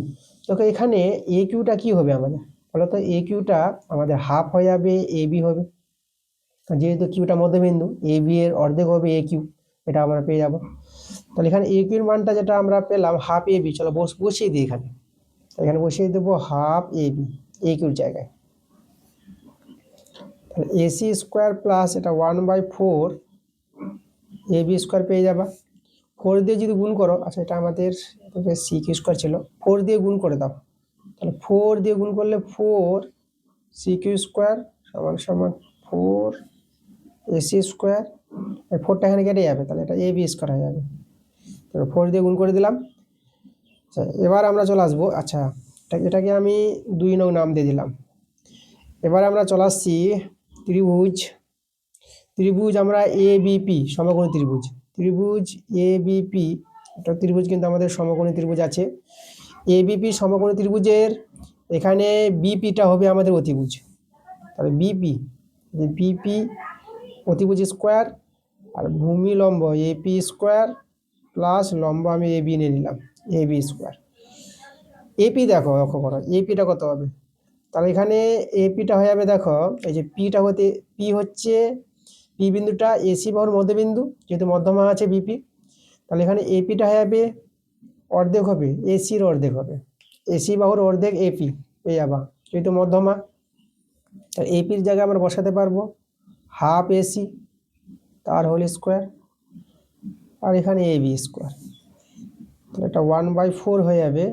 দেখো এখানে এ কিউটা কি হবে আমাদের বলো তো? এ কিউটা আমাদের হাফ হয়ে যাবে এ বি হবে, যেহেতু কিউটা মধ্যবিন্দু, এ বি এর অর্ধেক হবে এ কিউ, এটা আমরা পেয়ে যাবো। তাহলে এখানে এ কিউর মানটা যেটা আমরা পেলাম হাফ এ বি, চলো বসিয়ে দিই এখানে। এখানে বসিয়ে দেবো হাফ এ বি এ কিউর জায়গায়। তাহলে এসি স্কোয়ার প্লাস এটা 1/4 এ বি স্কোয়ার পেয়ে যাবা। 4 দিয়ে যদি গুণ করো, আচ্ছা এটা আমাদের সি কিউ স্কোয়ার ছিল, 4 দিয়ে গুণ করে দাও। তাহলে 4 দিয়ে গুণ করলে 4 সি কিউ স্কোয়ার সমান সমান 4 এসি স্কোয়ার, এই 4টা এখানে কেটে যাবে, তাহলে এটা এ বি স্কোয়ার হয়ে যাবে। তাহলে 4 দিয়ে গুণ করে দিলাম। আচ্ছা এবার আমরা চলে আসবো, আচ্ছা এটাকে আমি 2 নং নাম দিয়ে দিলাম। এবার আমরা চলে আসছি ত্রিভুজ, ত্রিভুজ আমরা এ বিপি সমকোণী ত্রিভুজ, ত্রিভুজ এ বিপি, এটা ত্রিভুজ কিন্তু আমাদের সমকোণী ত্রিভুজ আছে। এ বিপি সমকোণী ত্রিভুজের এখানে বিপিটা হবে আমাদের অতিভুজ, তাহলে বিপি, বিপি অতিভুজ স্কোয়ার আর ভূমি লম্ব এপি স্কোয়ার প্লাস লম্ব আমি এ বি নিয়ে নিলাম এ বি স্কোয়ার। এপি দেখো লক্ষ্য করো এপিটা কত হবে, তাহলে এখানে এপিটা হয়ে যাবে, দেখো এই যে পিটা হতে, পি হচ্ছে পি বিন্দুটা এসি বাহুর মধ্যবিন্দু, যেহেতু মধ্যমা আছে বিপি, তাহলে এখানে এপিটা হয়ে যাবে অর্ধেক হবে এসির অর্ধেক হবে, এসি বাহুর অর্ধেক এপি পেয়ে যাবা, যেহেতু মধ্যমা। তাহলে এপির জায়গায় আমরা বসাতে পারবো হাফ এসি তার হোল স্কোয়ার, আর এখানে এ বি স্কোয়ার, তাহলে এটা 1/4 হয়ে যাবে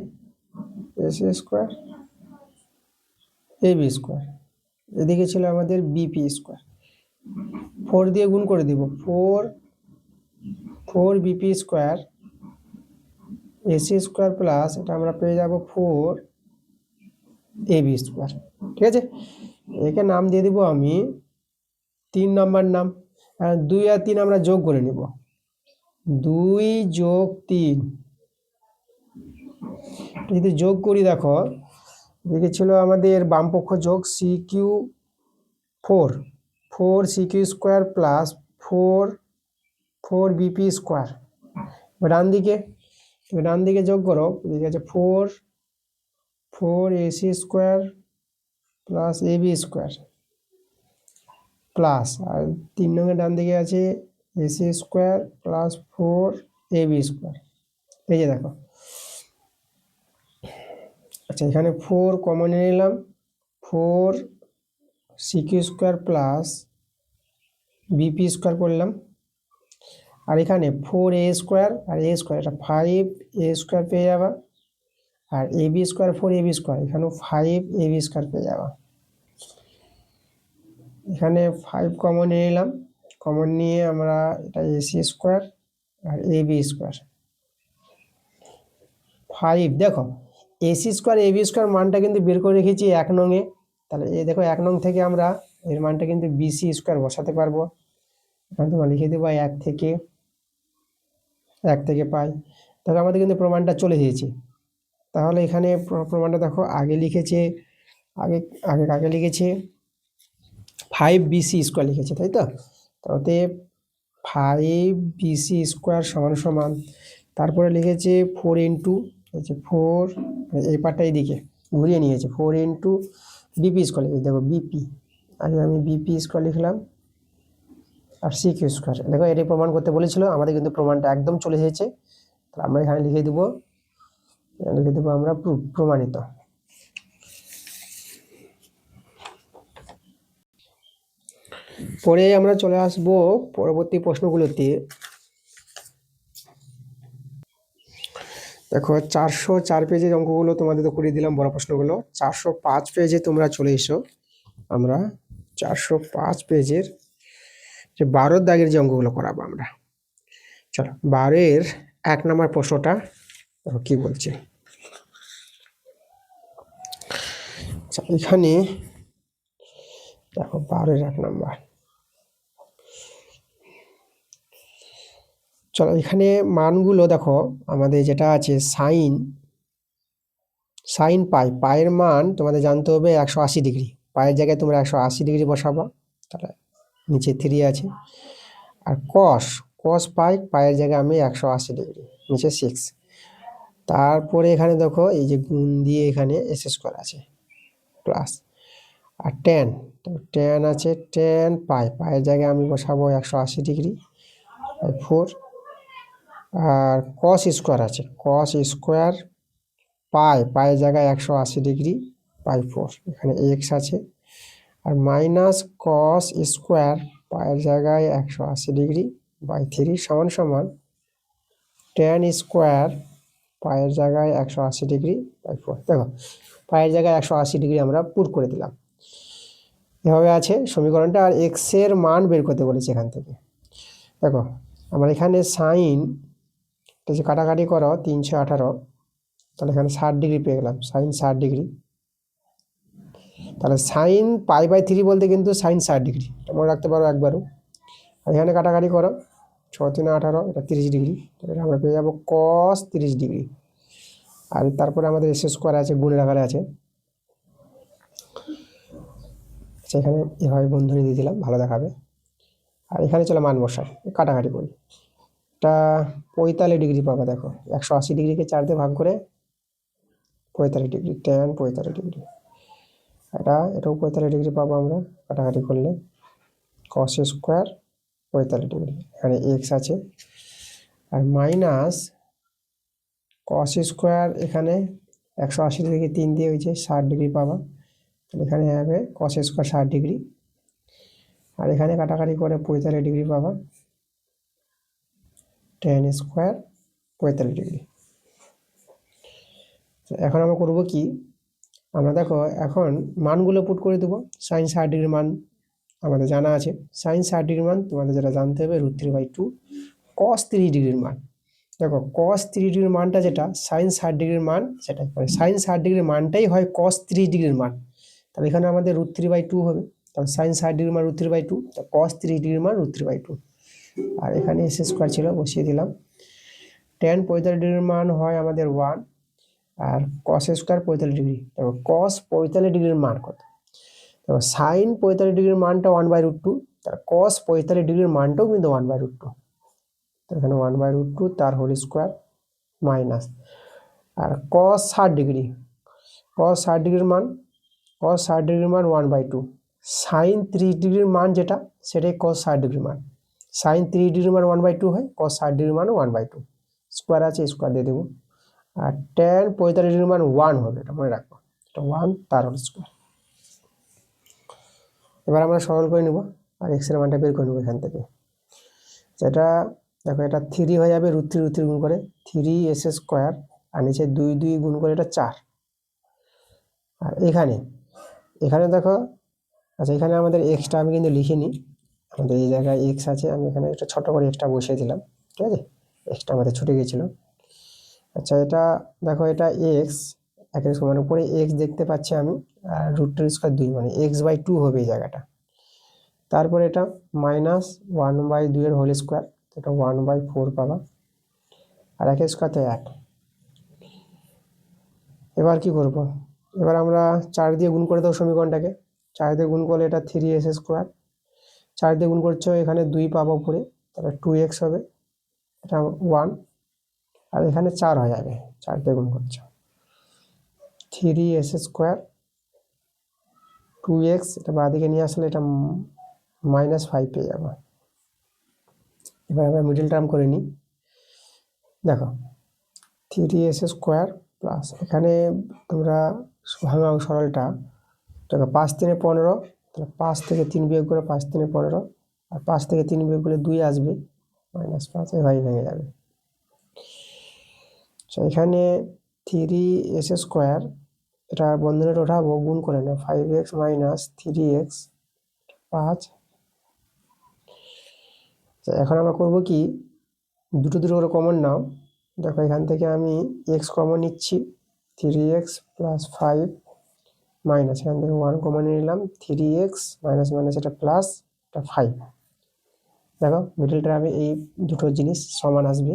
এসি স্কোয়ার এ বি স্কোয়ার, এদিকে ছিল আমাদের বিপি স্কোয়ার। 4 দিয়ে গুণ করে দিব, 4 BP square AC square plus এটা আমরা পেয়ে যাব 4 এ বি স্কোয়ার। ঠিক আছে, একে নাম দিয়ে দিব আমি 3 নম্বর নাম, আর 2 আর 3 আমরা যোগ করে নিব, 2 যোগ 3 যদি যোগ করি, দেখো এদিকে ছিল আমাদের বামপক্ষ যোগ C Q 4 C Q square plus 4 BP square, ডান দিকে যোগ করো, এদিকে আছে 4 AC square plus A B square plus, আর 3 নং ডান দিকে আছে AC square plus 4 A B square. এই যে দেখো, আচ্ছা এখানে 4 কমন নিলাম, 4 C Q square plus BP square করলাম, আর এখানে 4 এ স্কোয়ার আর এ স্কোয়ার, এটা 5 এ স্কোয়ার পেয়ে যাবা, আর এ B square 4 A B square, এখানেও 5 এ বি স্কোয়ার পেয়ে যাবা। এখানে 5 কমন নিলাম, কমন নিয়ে আমরা এটা এসি স্কোয়ার আর এ বি স্কোয়ার 5, দেখো এসি স্কোয়ার এ বি স্কোয়ার মানটা কিন্তু বের করে রেখেছি 1 নংয়ে, তাহলে এই দেখো 1 নং থেকে আমরা এর মানটা কিন্তু বিসি স্কোয়ার বসাতে পারবো। এখানে তোমরা লিখে দেবো 1 থেকে পাই, দেখো আমাদের কিন্তু প্রমাণটা চলে এসেছে। তাহলে এখানে প্রমাণটা দেখো আগে লিখেছে, আগে লিখেছে 5 বিসি স্কোয়ার লিখেছে, তাই তো? তাতে 5 বিসি স্কোয়ার সমান সমান, তারপরে লিখেছে 4 ইন্টু, হচ্ছে 4 এই পার্টটা এইদিকে ঘুরিয়ে নিয়েছে, 4 ইন্টু বিপি স্কোয়ার লিখেছে, দেখো বিপি, আগে আমি বিপি স্কোয়ার লিখলাম আর সি কিউ স্কোয়ার, দেখো এটাই প্রমাণ করতে বলেছিল, আমাদের কিন্তু প্রমাণটা একদম চলে এসেছে। তাহলে আমরা এখানে লিখে দেবো আমরা প্রমাণিত। পরে আমরা চলে আসব পরবর্তী প্রশ্নগুলোতে। দেখো 404 পেজের অঙ্কগুলো তোমাদের তো করে দিলাম, বড় প্রশ্নগুলো। 405 পেজে তোমরা চলে এসো, আমরা 405 পেজের যে 12 দাগের যে অঙ্কগুলো করাবো আমরা। চলো 12-এর 1 নম্বর প্রশ্নটা দেখো কি বলছে। এখানে দেখো 12-এর 1 নাম্বার। চলো এখানে মানগুলো দেখো, আমাদের যেটা আছে সাইন পায়ের মান তোমাদের জানতে হবে 180 ডিগ্রি। পায়ের জায়গায় তোমরা 180 ডিগ্রি বসাবা, তাহলে নিচে 3 আছে। আর কস পায়ের জায়গায় আমি 180 ডিগ্রি, নিচে 6। তারপরে এখানে দেখো এই যে গুণ দিয়ে এখানে s² আছে প্লাস। আর ট্যান আছে, পায়ের জায়গায় আমি বসাবো 180 ডিগ্রি বাই 4। আর কস² আছে, কস² পায়ের জায়গায় 180 ডিগ্রি বাই 4, এখানে এক্স আছে। আর মাইনাস কস² পায়ের জায়গায় 180 ডিগ্রি বাই 3 সমান সমান ট্যান² পায়ের জায়গায় 180 ডিগ্রি বাই 4। দেখো পায়ের জায়গায় 180 ডিগ্রি আমরা পুট করে দিলাম, এভাবে আছে সমীকরণটা। আর এক্সের মান বের করতে বলেছে এখান থেকে। দেখো আমরা এখানে সাইন যে কাটাকাটি করো 318, তাহলে এখানে 60 ডিগ্রি পেয়ে গেলাম, সাইন 60 ডিগ্রি। তাহলে সাইন π/3 বলতে কিন্তু সাইন 60 ডিগ্রি, মনে রাখতে পারো একবারও। আর এখানে কাটাকাটি করো 6×3=18, এটা 30 ডিগ্রি, তাহলে আমরা পেয়ে যাবো কস 30 ডিগ্রি। আর তারপরে আমাদের s² আছে, গুণের আকারে আছে। আচ্ছা এখানে এভাবে বন্ধনী দিয়ে দিলাম, ভালো দেখাবে। আর এখানে চলো মান বসাই, কাটাকাটি করি। এটা 45 ডিগ্রি পাবা। দেখো 180 ডিগ্রিকে 4 দিয়ে ভাগ করে 45 ডিগ্রি, ট্যান 45 ডিগ্রি। এটাও 45 ডিগ্রি পাবো আমরা কাটাকাটি করলে। কস² 45 ডিগ্রি, এখানে এক্স আছে। আর মাইনাস কস² এখানে 180 থেকে 3 দিয়ে হয়েছে 60 ডিগ্রি পাবা, তাহলে এখানে হবে কস² 60 ডিগ্রি। আর এখানে কাটাকাটি করে 45 ডিগ্রি পাবা, ট্যান² 45 ডিগ্রি। এখন আমরা করবো কি, আমরা দেখো এখন মানগুলো পুট করে দেবো। সাইন 60 ডিগ্রির মান আমাদের জানা আছে, সাইন 60 ডিগ্রির মান তোমাদের যেটা জানতে হবে √3/2। কস 30 ডিগ্রির মান, দেখো কস 30 ডিগ্রির মানটা যেটা সাইন 60 ডিগ্রির মান সেটাই, মানে সাইন 60 ডিগ্রির মানটাই হয় কস 30 ডিগ্রির মান। তাহলে এখানে আমাদের √3/2 হবে, তাহলে সাইন 60 ডিগ্রির মান √3/2, কস 30 ডিগ্রির মান √3/2। আর এখানে s² ছিল, বসিয়ে দিলাম। ট্যান 45 ডিগ্রির মান হয় আমাদের 1, আর কস² 45 ডিগ্রি। দেখো কস 45 ডিগ্রির মান কত, দেখো সাইন 45 ডিগ্রির মানটা 1/√2, তার কস 45 ডিগ্রির মানটাও কিন্তু 1/√2, তো এখানে 1/√2 তার হোল স্কোয়ার মাইনাস। আর কস 60 ডিগ্রি, কস 60 ডিগ্রির মান 1/2। সাইন 30 ডিগ্রির মান যেটা সেটাই কস 60 ডিগ্রির মান, সাইন 30 ডিগ্রির মান 1/2 হয়, কস 60 ডিগ্রির মান 1/2। স্কোয়ার আছে, স্কোয়ার দিয়ে দেবো। আর ট্যান 45 ডিগ্রির মান 1 হবে, এটা মনে রাখবো, এটা 1 তার হোল স্কোয়ার। এবার আমরা সরল করে নেব আর এক্সের মানটা বের করে নেবো এখান থেকে। যেটা দেখো এটা 3 হয়ে যাবে, √3 গুণ করে 3s², আর নিচে 2 গুণ করে এটা 4। আর এখানে দেখো, আচ্ছা এখানে আমাদের এক্সটা আমি কিন্তু লিখিনি, আমাদের এই জায়গায় এক্স আছে, আমি এখানে একটা ছোট করে এক্সটা বসিয়ে দিলাম, ঠিক আছে, এক্সটা আমাদের ছুটে গিয়েছিল। আচ্ছা এটা দেখো, এটা এক্স, একের সমান উপরে এক্স দেখতে পাচ্ছি আমি, আর √2 2, মানে x/2 হবে এই জায়গাটা। তারপরে এটা মাইনাস 1/2 এর হোল স্কোয়ার, এটা 1/4 পাবা। আর 1 স্কোয়ার তো 1। এবার কি করব, এবার আমরা 4 দিয়ে গুণ করে দেবো সমীকরণটাকে। 4 দিয়ে গুণ করলে এটা 3s², 4 দিয়ে গুণ করছো এখানে 2 পাবো উপরে, তাহলে 2x হবে, এটা 1। আর এখানে 4 হয়ে যাবে, 4 দিয়ে গুণ করছো 3s², 2x, এটা বাঁদিকে নিয়ে আসলে এটা -5 পেয়ে যাবো। এবার আমরা মিডল টার্ম করে নিই। দেখো 3s² প্লাস, এখানে তোমরা ভাঙাও সরলটা, দেখো 5 3 15, তাহলে 5 থেকে 3 বিয়োগ করে 5 3 15, আর 5 থেকে 3 বিয়োগ করলে 2 আসবে, -5, এভাবে ভেঙে যাবে। এখানে 3s², এটা বন্ধনীটা ওঠাবো, গুণ করে না, 5x - 3x 5। এখন আমরা করব কি, দুটো করে কমন নাও। দেখো এখান থেকে আমি x কমন নিচ্ছি, 3x + 5 মাইনাস, এখান থেকে 1 কমন নিয়ে নিলাম, 3x মাইনাস মাইনাস এটা প্লাস, এটা 5। দেখো মিডল টার্মে এই দুটো জিনিস সমান আসবে,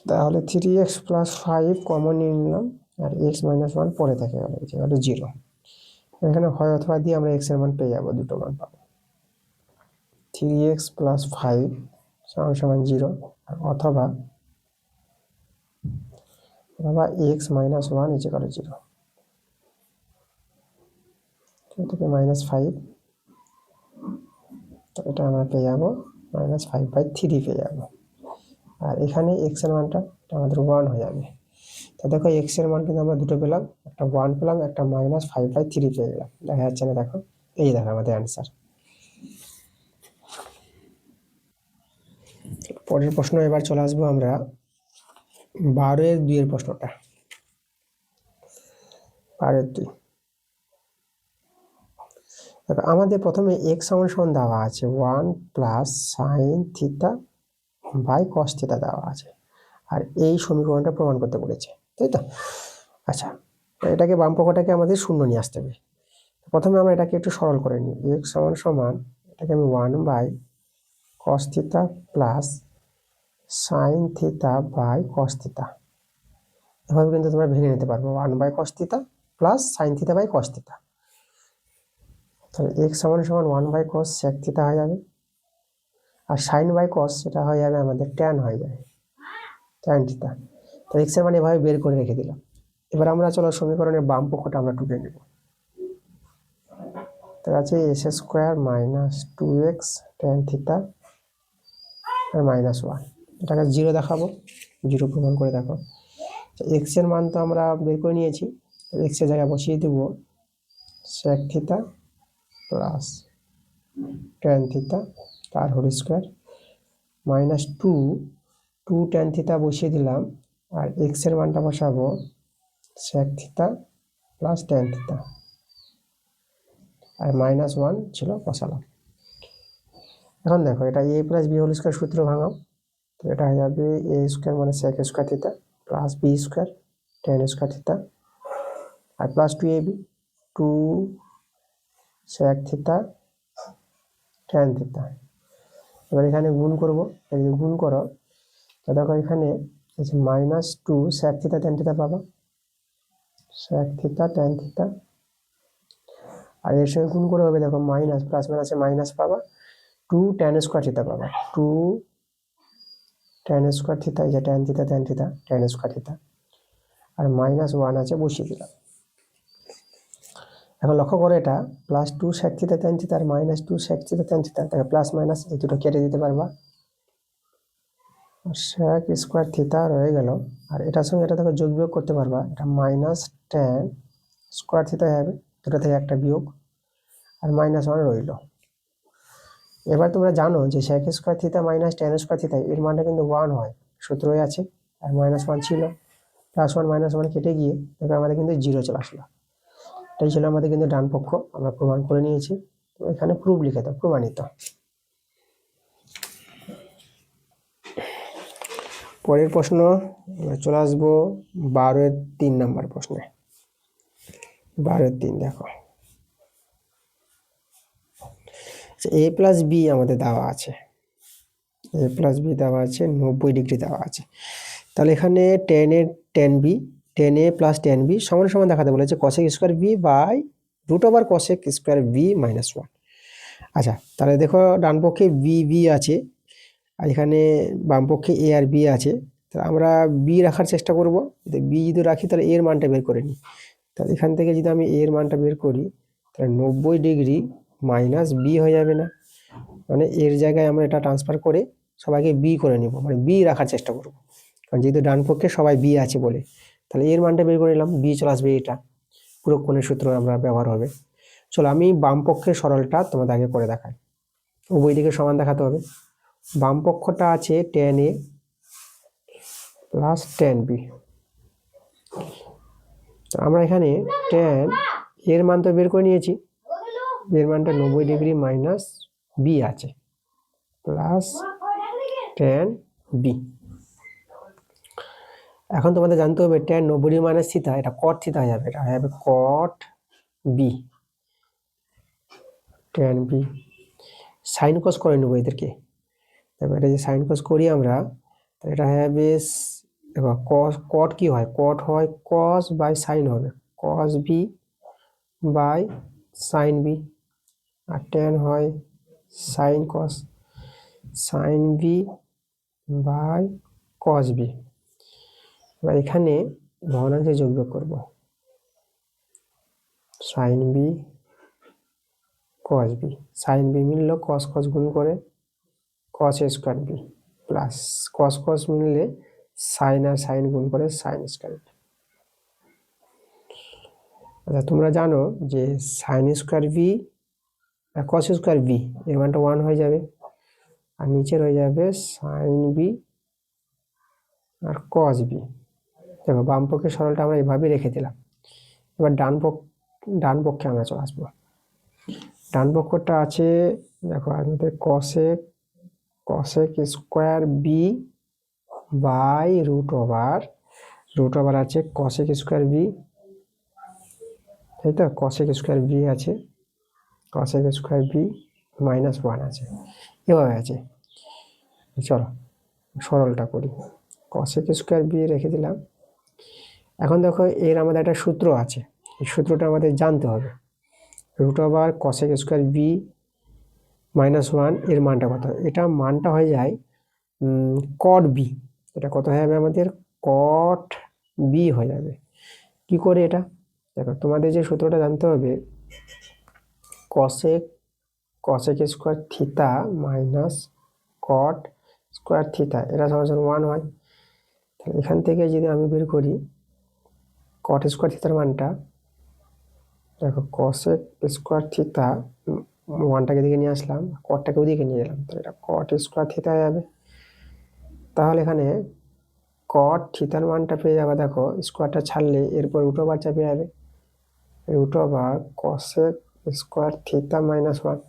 তাহলে 3x প্লাস 5 কমন নিয়ে নিলাম, আর x মাইনাস 1 পরে থেকে গেল, এই জায়গাটা 0। এখানে হয় অথবা দিয়ে আমরা x এর মান পেয়ে যাবো, দুটো মান পাবো। 3x প্লাস 5 সমান সমান 0, আর অথবা x মাইনাস 1 ইকুয়াল 0। থেকে মাইনাস 5, তো এটা আমরা পেয়ে যাবো -5/3 পেয়ে যাবো। আর এখানে x এর মানটা আমাদের 1 হয়ে যাবে। তো দেখো x এর মান কিন্তু আমরা দুটো পেলাম, একটা 1 পেলাম, একটা -5/3 পেয়ে গেলাম। দেখা যাচ্ছে না? দেখো, এই দেখো আমাদের অ্যান্সার। পরের প্রশ্ন এবার চলে আসবো আমরা 12-এর 2 এর প্রশ্নটা। 12-এর 2 দেখো, আমাদের প্রথমে x সমান দেওয়া আছে 1 plus sine theta by cos theta দেওয়া আছে, আর এই সমীকরণটা প্রমাণ করতে বলেছে, তাই তো? আচ্ছা, এটাকে বাম পক্ষটাকে আমাদের শূন্য নিয়ে আসতে হবে। প্রথমে আমরা এটাকে একটু সরল করে নিই। x সমান এটাকে আমি 1 by cos theta plus sine theta by cos theta, এভাবে কিন্তু তোমরা ভেঙে নিতে পারবো। 1 by cos theta plus sine theta by cos theta, তাহলে x সমান 1 বাই কস সেক থিটা হয়ে যাবে, আর সাইন বাই কস সেটা হয়ে যাবে আমাদের ট্যান হয়ে যাবে, ট্যান থিটা। তো x এর মানে এভাবে বের করে রেখে দিলাম। এবার আমরা চলো সমীকরণের বাম পক্ষটা আমরা টুকে নেব। তার আছে s square minus 2x tan theta আর -1, এটাকে 0 দেখাবো, 0 প্রমাণ করে দেখো। x এর মান তো আমরা বের করে নিয়েছি, x এর জায়গায় বসিয়ে দেব sec theta plus tan theta তার whole square minus 2 tan theta বসিয়ে দিলাম, আর x এর মানটা বসাবো sec theta plus tan theta, আর -1 ছিল বসালাম। এখন দেখো, এটা a plus b whole square সূত্র ভাঙাও, তো এটা হয়ে যাবে a স্কোয়ার মানে sec square theta plus b square tan square theta, আর plus 2ab 2 sec theta tan theta. এবার এখানে গুণ করব, যদি গুণ করো তো দেখো এখানে -2 sec থিটা tan থিটা পাবা, sec থিটা tan থিটা, আর এর সঙ্গে গুণ করে হবে দেখো মাইনাস প্লাস মাইনাসে মাইনাস পাবা, 2 tan স্কোয়ার থিটা পাবা, 2 tan স্কোয়ার থিটা, এই যে tan theta tan theta tan square theta, আর -1 আছে বসিয়ে দিলাম। এখন লক্ষ্য করো, এটা +2 sec থিটা tan থিটা আর -2 sec থিটা tan থিটা, তাহলে প্লাস মাইনাস এই দুটো কেটে দিতে পারবা, sec স্কোয়ার থিটা রয়ে গেল, আর এটার সঙ্গে এটা দেখো যোগ বিয়োগ করতে পারবা, এটা -tan স্কোয়ার থিটা হবে, দুটো থেকে একটা বিয়োগ, আর -1 রইল। এবার তোমরা জানো যে sec square theta minus tan square theta এর মানটা কিন্তু 1 হয়, সূত্রই আছে, আর -1 ছিল, +1 -1 কেটে গিয়ে দেখো আমাদের কিন্তু 0 চলে আসলো। এটাই ছিল আমাদের কিন্তু ডান পক্ষ, আমরা প্রমাণ করে নিয়েছি। এখানে প্রুফ লিখে দাও, প্রমাণিত। পরের প্রশ্ন চলে আসবো 12-এর 3 নম্বর প্রশ্নে। 12-এর 3 দেখো, a প্লাস বি আমাদের দেওয়া আছে, a প্লাস বি দেওয়া আছে, 90 ডিগ্রি দেওয়া আছে। তাহলে এখানে tan b tan a plus tan b সমান সমান দেখাতে বলেছে cosec স্কোয়ার b বাই √cosec স্কোয়ার b মাইনাস 1। আচ্ছা, তাহলে দেখো ডান পক্ষে b আছে, আর এখানে বাম পক্ষে a আর b আছে, তাহলে আমরা b রাখার চেষ্টা করব। যদি b যদি রাখি তাহলে a এর মানটা বের করে নিই। তাহলে এখান থেকে যদি আমি a এর মানটা বের করি তাহলে 90 ডিগ্রি মাইনাস b হয়ে যাবে না, মানে এর জায়গায় আমরা এটা ট্রান্সফার করে সবাইকে b করে নিব, মানে b রাখার চেষ্টা করব, কারণ যেহেতু ডান পক্ষে সবাই b আছে বলে। তাহলে এর মানটা বের করে নিলাম, b চলে আসবে, এটা পুরো কোণের সূত্র আমরা ব্যবহার হবে। চলো আমি বাম পক্ষের সরলটা তোমাদের আগে করে দেখাই, উভয় দিকে সমান দেখাতে হবে। বাম পক্ষটা আছে tan a plus tan b, তো আমরা এখানে tan এর মান তো বের করে নিয়েছি, এর মানটা 90 ডিগ্রি মাইনাস b আছে প্লাস tan b। এখন তোমাদের জানতে হবে tan 90 মাইনাস থিটা, এটা cot থিটা হয়ে যাবে, এটা হয়ে যাবে cot B, tan B. Sine cos করে নেবো এদেরকে, তারপর এটা যে সাইন কস করি আমরা, এটা হয়ে যাবে দেখো কট কি হয়, কট হয় কস বাই সাইন হবে, cos B by sine B, আর ট্যান হয় sine cos, sine B by cos B. এবার এখানে ভগ্নাংশে যোগবিয়োগ করব, sine B cos B, sine B মিললো কস কস গুণ করে cos square B, plus cos cos মিললে সাইন আর সাইন গুণ করে সাইন স্কোয়ার বি। আচ্ছা তোমরা জানো যে sine square B cos square B এর মানটা 1 হয়ে যাবে, আর নিচে রয়ে যাবে সাইন বি আর কস বি। দেখো বাম পক্ষের সরলটা আমরা এভাবেই রেখে দিলাম। এবার ডান পক্ষে আমরা চলে আসবো। ডান পক্ষটা আছে দেখো আমাদের cosec square B by root over আছে কসেক স্কোয়ার বি, তাই তো, কসেক স্কোয়ার বি আছে, কসেক স্কোয়ার বি মাইনাস 1 আছে, এভাবে আছে। চলো সরলটা করি, কসেক স্কোয়ার বি রেখে দিলাম। এখন দেখো এর আমাদের একটা সূত্র আছে, এই সূত্রটা আমাদের জানতে হবে। Root over cosec square B minus 1 এর মানটা কত, এটা মানটা হয়ে যায় কট বি, এটা কত হয়ে যাবে আমাদের কট বি হয়ে যাবে। কি করে এটা, দেখো তোমাদের যে সূত্রটা জানতে হবে, cosec square theta minus cot square theta, এটা সমান 1 হয়। তাহলে এখান থেকে যদি আমি বের করি কট স্কোয়ার থিটার মানটা, দেখো কসেক স্কোয়ার থিটা 1টাকে দিকে নিয়ে আসলাম, কটটাকে ওদিকে নিয়ে এলাম, তাহলে এটা কট স্কোয়ার থিটা হয়ে যাবে। তাহলে এখানে কট থিটার মানটা পেয়ে যাবে, দেখো স্কোয়ারটা ছাড়লে এরপর রুট ওভার চাপে যাবে, root over cosec square theta minus 1।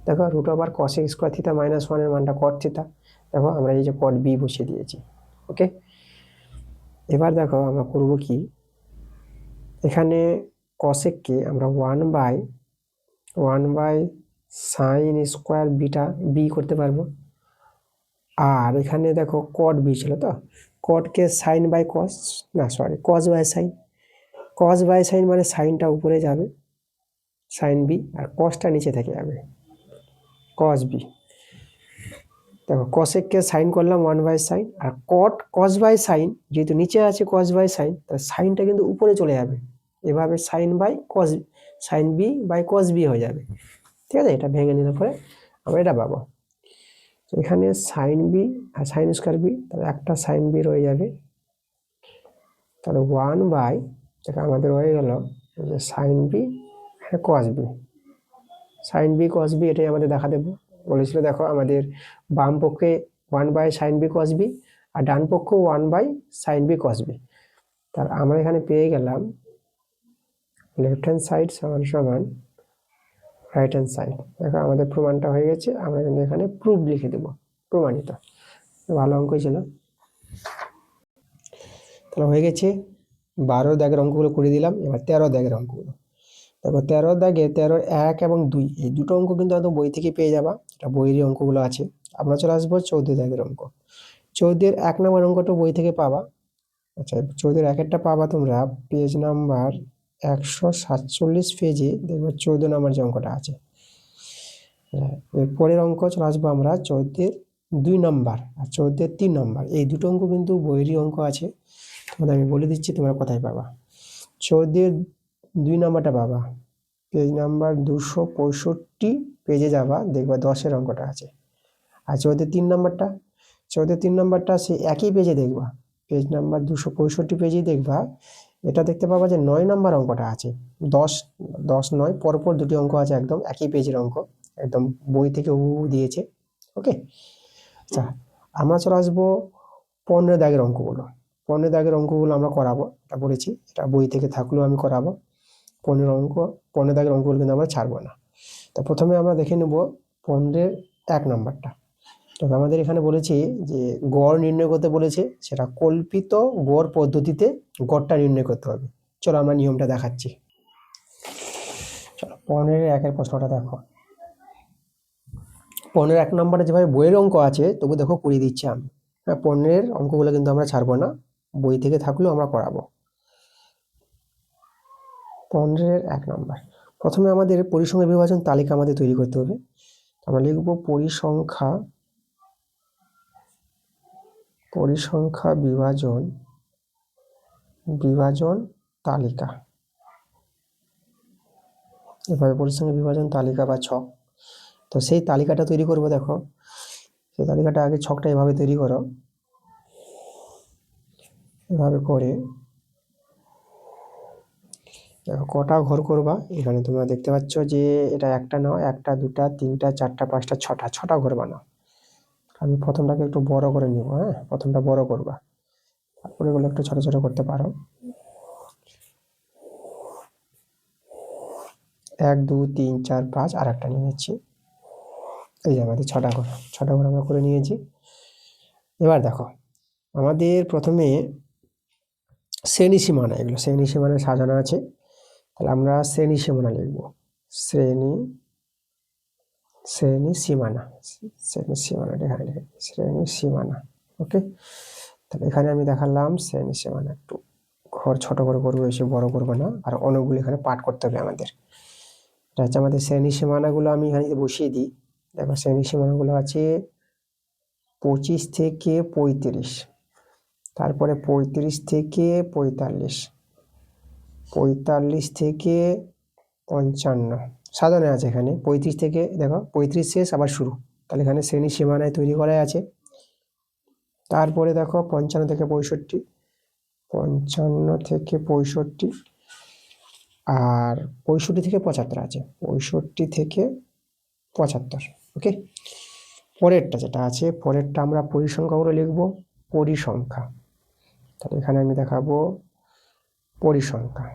দেখো root over cosec square theta minus 1 এর মানটা কট থিটা, দেখো আমরা এই যে কট বি বসিয়ে দিয়েছি। ওকে, এবার দেখো আমরা করব কি, এখানে কসেককে আমরা 1 by sine square beta B করতে পারবো। আর এখানে দেখো কট বি ছিল, তো কটকে সাইন বাই কস, না সরি কস বাই সাইন মানে সাইনটা উপরে যাবে সাইন বি, আর কসটা নিচে থেকে যাবে কস বি। দেখো কসেককে সাইন করলাম 1 বাই সাইন, আর কস বাই সাইন যেহেতু নিচে আছে কস বাই সাইন, তাহলে সাইনটা কিন্তু উপরে চলে যাবে, এভাবে sine B by cos B হয়ে যাবে। ঠিক আছে, এটা ভেঙে নিলে পরে আমরা এটা পাবো। এখানে সাইন বি আর সাইন স্কোয়ার বি, তাহলে একটা সাইন বি রয়ে যাবে, তাহলে 1 বাই আমাদের হয়ে গেল যে sine B cos B, sine B cos B এটাই আমাদের দেখা দেবো বলেছিল। দেখো আমাদের বাম পক্ষে 1 by sine B cos B, আর ডান পক্ষ 1 by sine B cos B. তার আমরা এখানে পেয়ে গেলাম লেফট হ্যান্ড সাইড সমান সমান রাইট হ্যান্ড সাইড। দেখো আমাদের প্রমাণটা হয়ে গেছে, আমরা কিন্তু এখানে প্রুফ লিখে দেবো, প্রমাণিত। ভালো অঙ্ক ছিল। তাহলে হয়ে গেছে 12 দাগের অঙ্কগুলো করে দিলাম। এবার 13 দাগের অঙ্কগুলো দেখো, 13 দাগে 13 1 এবং 2 এই দুটো অঙ্ক কিন্তু একদম বই থেকে পেয়ে যাবা, এটা বইয়েরই অঙ্কগুলো আছে। আমরা চলে আসবো 14 দাগের অঙ্ক। 14 1 নম্বর অঙ্কটা বই থেকে পাবা। আচ্ছা 14 1-এরটা পাবা তোমরা পেজ নাম্বার 147 পেজে, দেখবে 14 নম্বর যে অঙ্কটা আছে। এর পরের অঙ্ক চলে আসবো আমরা 14 2 নম্বর আর 14 3 নম্বর, এই দুটো অঙ্ক কিন্তু বইয়েরই অঙ্ক আছে। তোমাদের আমি বলে দিচ্ছি তোমরা কোথায় পাবা। 14 2 নম্বরটা পাবা পেজ নাম্বার 265 পেজে যাবা, দেখবা 10-এর অঙ্কটা আছে। আর 14 3 নম্বরটা সেই একই পেজে দেখবা, পেজ নাম্বার 265 পেজেই দেখবা, এটা দেখতে পাবা যে 9 নম্বর অঙ্কটা আছে। 10 9 পরপর দুটি অঙ্ক আছে, একদম একই পেজের অঙ্ক, একদম বই থেকে হুবহু দিয়েছে। ওকে, আচ্ছা আমরা চলে আসবো 15 দাগের অঙ্কগুলো। 15 দাগের অঙ্কগুলো আমরা করাবো, এটা বলেছি, এটা বই থেকে থাকলেও আমি করাবো। 15 দাগের অঙ্কগুলো কিন্তু আমরা ছাড়বো না। তা প্রথমে আমরা দেখে নেব 15 1 নম্বরটা। তবে আমাদের এখানে বলেছে যে গড় নির্ণয় করতে বলেছে, সেটা কল্পিত গড় পদ্ধতিতে গড়টা নির্ণয় করতে হবে। চলো আমরা নিয়মটা দেখাচ্ছি। চলো 15-1 প্রশ্নটা দেখো। 15-1 নম্বরে যেভাবে বইয়ের অঙ্ক আছে তবু দেখো করিয়ে দিচ্ছি আমি। হ্যাঁ, 15 অঙ্কগুলো কিন্তু আমরা ছাড়বো না, বই থেকে থাকলেও আমরা করাবো। 15-1 নম্বর, প্রথমে আমাদের পরিসংখ্যা বিভাজন তালিকা আমাদের তৈরি করতে হবে। আমরা লিখব পরিসংখ্যা বিভাজন তালিকা। এভাবে পরিসংখ্যা বিভাজন তালিকা বা ছক। তো সেই তালিকাটা তৈরি করব। দেখো সেই তালিকাটা আগে ছকটা এভাবে তৈরি করো, এভাবে করে দেখো কটা ঘর করবা। এখানে তোমরা দেখতে পাচ্ছ যে এটা একটা নয়, একটা, দুটা, তিনটা, চারটা, পাঁচটা, ছটা ঘর বানাও। আমি প্রথমটাকে একটু বড় করে নিব। হ্যাঁ, প্রথমটা বড় করবা, তারপরে এগুলো একটু ছোট ছোট করতে পারো। 1 2 3 4 5 আর একটা নিয়ে নিচ্ছি। এই যে আমাদের ছটা ঘর আমরা করে নিয়েছি। এবার দেখো আমাদের প্রথমে শ্রেণী সীমানা, এগুলো শ্রেণী সীমানায় সাজানো আছে। তাহলে আমরা শ্রেণী সীমানা লিখব। শ্রেণী সীমানা এখানে লিখে শ্রেণী সীমানা। ওকে, তাহলে এখানে আমি দেখালাম শ্রেণী সীমানা। একটু ঘর ছোট করে করবো, বেশি বড় করবো না। আর অনেকগুলো এখানে পাঠ করতে হবে আমাদের। এটা হচ্ছে আমাদের শ্রেণী সীমানাগুলো। আমি এখানে বসিয়ে দিই। দেখো শ্রেণী সীমানাগুলো আছে 25 থেকে 35, তারপরে 35 থেকে 45, 45 থেকে 55 সাজানো আছে এখানে। 35 থেকে দেখো 35 শেষ আবার শুরু, তাহলে এখানে শ্রেণী সীমানায় তৈরি করা আছে। তারপরে দেখো 55 থেকে 65, 55 থেকে 65, আর 65 থেকে 75 আছে, 65 থেকে 75। ওকে, পরেরটা যেটা আছে, পরেরটা আমরা পরিসংখ্যাগুলো লিখব। পরিসংখ্যা, তাহলে এখানে আমি দেখাবো পরিসংখ্যা।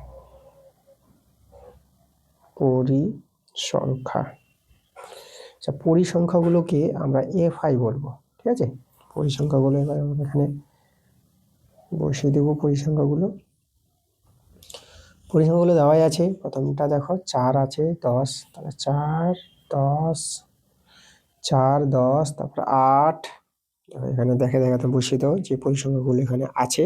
আচ্ছা, পরিসংখ্যাগুলোকে আমরা FI বলবো। ঠিক আছে, পরিসংখ্যাগুলো এবার আমরা এখানে বসিয়ে দেবো। পরিসংখ্যাগুলো দেওয়াই আছে। প্রথমটা দেখো 4 আছে 10, তাহলে 4 10, 4 10, তারপর 8। এখানে দেখাতে বসিয়ে দাও যে পরিসংখ্যাগুলো এখানে আছে।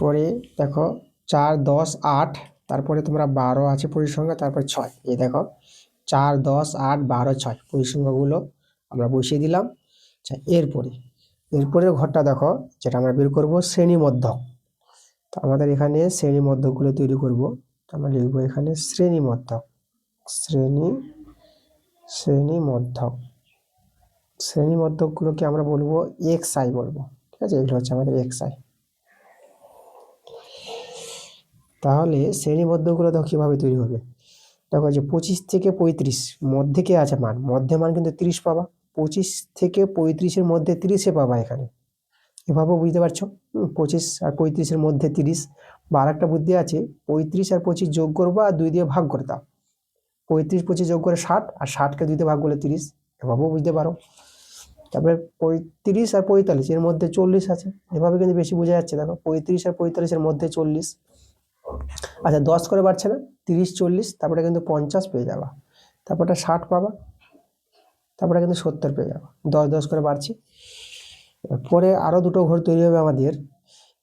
পরে দেখো 4 10 8, তারপরে তোমরা 12 আছে পরিসংখ্যা, তারপর 6। এই দেখো 4 10 8 12 6 পরিসংখ্যাগুলো আমরা বসিয়ে দিলাম। আচ্ছা, এরপরের ঘরটা দেখো, যেটা আমরা বের করব শ্রেণী মধ্যক। তো আমাদের এখানে শ্রেণী মধ্যকগুলো তৈরি করব। আমরা লিখবো এখানে শ্রেণী মধ্যক। শ্রেণী মধ্যকগুলোকে আমরা বলবো XI বলবো। ঠিক আছে, এগুলো হচ্ছে আমাদের XI। তাহলে শ্রেণীবদ্ধগুলো দেখো কিভাবে তৈরি হবে। দেখো যে 25 থেকে 35 মধ্যে কে আছে মধ্যে মান কিন্তু 30 পাবা। 25 থেকে 35-এর মধ্যে 30 পাবা এখানে। এভাবেও বুঝতে পারছো। 25 আর 35-এর মধ্যে 30। বা আরেকটা বুদ্ধি আছে, 35 আর 25 যোগ করবা আর 2 দিয়ে ভাগ করে দাও। 35 25 যোগ করে 60, আর 60-কে 2 দিয়ে ভাগ করলে 30। এভাবেও বুঝতে পারো। তারপরে 35 আর 45 এর মধ্যে 40 আছে। এভাবে কিন্তু বেশি বোঝা যাচ্ছে। দেখো 35 আর 45-এর মধ্যে 40। আচ্ছা, 10 করে বাড়ছে না, 30 40, তারপরে কিন্তু 50 পেয়ে যাবা। তারপরটা 60 পাবা, তারপরে কিন্তু 70 পেয়ে যাবা। 10 10 করে বাড়ছি। পরে আরো দুটো ঘর তৈরি হবে আমাদের।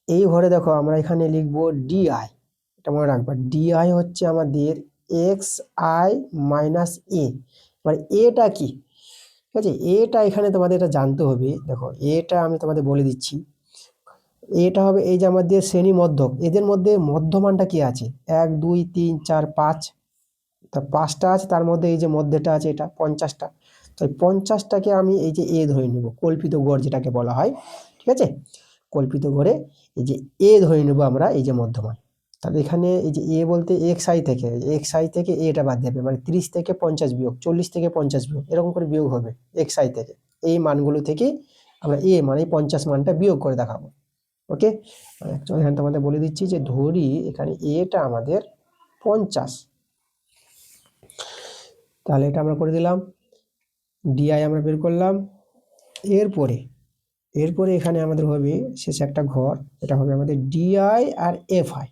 এই ঘরে দেখো আমরা এখানে লিখবো DI। এটা মনে রাখবা, DI হচ্ছে আমাদের XI - A। এবার এটা কি, ঠিক আছে, এটা এখানে তোমাদের এটা জানতে হবে। দেখো এটা আমি তোমাদের বলে দিচ্ছি, এটা হবে এই যে আমাদের শ্রেণী মধ্যক, এদের মধ্যে মধ্যমানটা কি আছে, 1 2 3 4 5, তা 5টা আছে, তার মধ্যে এই যে মধ্যেটা আছে এটা 50টা, তো এই 50টাকে আমি এই যে এ ধরে নেব, কল্পিত গড় যেটাকে বলা হয়, ঠিক আছে, কল্পিত গড়ে এই যে এ ধরে নেব আমরা, এই যে মধ্যমান। তাহলে এখানে এই যে এ বলতে এক্স আই থেকে এটা বাদ যাবে, মানে 30 থেকে 50 বিয়োগ, 40 থেকে 50 বিয়োগ, এরকম করে বিয়োগ হবে এক্স আই থেকে, এই মানগুলো থেকে আমরা এ মানে 50 মানটা বিয়োগ করে দেখাবো। ওকে, এখানে তোমাদের বলে দিচ্ছি যে ধরি এখানে এটা আমাদের 50, তাহলে এটা আমরা করে দিলাম, ডিআই আমরা বের করলাম। এরপরে এরপরে এখানে আমাদের হবে শেষে একটা ঘর, এটা হবে আমাদের ডিআই আর এফআই,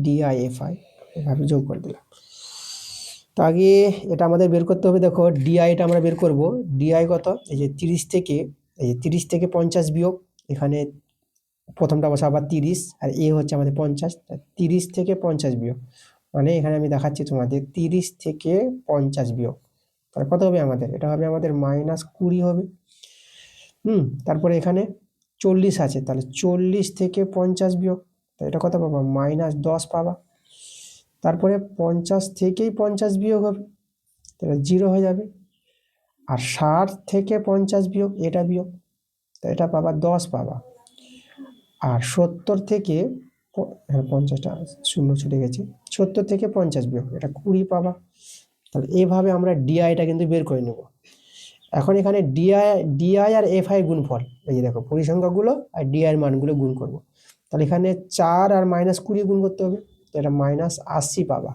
ডিআই এফআই এভাবে যোগ করে দিলাম। তো আগে এটা আমাদের বের করতে হবে, দেখো ডিআইটা আমরা বের করব, ডিআই কত, এই যে 30 থেকে, এই যে 30 থেকে 50 বিয়োগ, এখানে প্রথমটা বসা আবার 30, আর এ হচ্ছে আমাদের 50, 30 থেকে 50 বিয়োগ, মানে এখানে আমি দেখাচ্ছি তোমাদের 30 থেকে 50 বিয়োগ, তাহলে কত হবে আমাদের, এটা হবে আমাদের -20 হবে। তারপরে এখানে 40 আছে, তাহলে 40 থেকে 50 বিয়োগ, তো এটা কত পাবা, -10 পাবা। তারপরে 50 থেকেই 50 বিয়োগ হবে, তাহলে 0 হয়ে যাবে। আর 60 থেকে 50 বিয়োগ, এটা বিয়োগ, তো এটা পাবা 10 পাবা। আর 70 থেকে 50টা শূন্য ছুটে গেছে, 70 থেকে 50 বিয়োগ, এটা 20 পাবা। তাহলে এইভাবে আমরা ডিআইটা কিন্তু বের করে নেব। এখন এখানে ডিআই আর এফআই গুণফল, এই যে দেখো পরিসংখ্যাগুলো আর ডিআই এর মানগুলো গুণ করব, তাহলে এখানে 4 আর -20 গুণ করতে হবে, এটা -80 পাবা।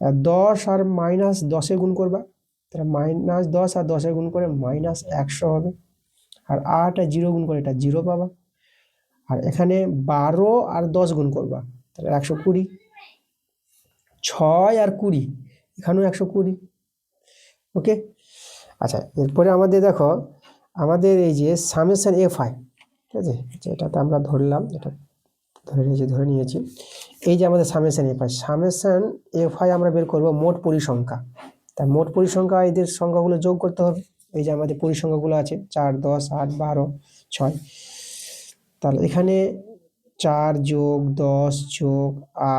আর 10 আর -10 গুণ করবা, তাহলে -10 আর 10 গুণ করে -100 হবে। আর 8 আর 0 গুণ করে এটা 0 পাবা। আর এখানে 12 আর 10 গুণ করবা, তাহলে 120। 6 আর 20, এখানেও 120। ওকে, আচ্ছা এরপরে আমাদের দেখো, আমাদের এই যে সামেশন এফআই, ঠিক আছে, এটাতে আমরা ধরলাম, এটা ধরে নিয়েছি, এই যে আমাদের সামেশন এফআই আমরা বের করব মোট পরিসংখ্যা, তাই মোট পরিসংখ্যা এদের সংখ্যাগুলো যোগ করতে হবে, এই যে আমাদের পরিসংখ্যাগুলো আছে 4 10 8 12 6, তাহলে এখানে 4 যোগ 10 যোগ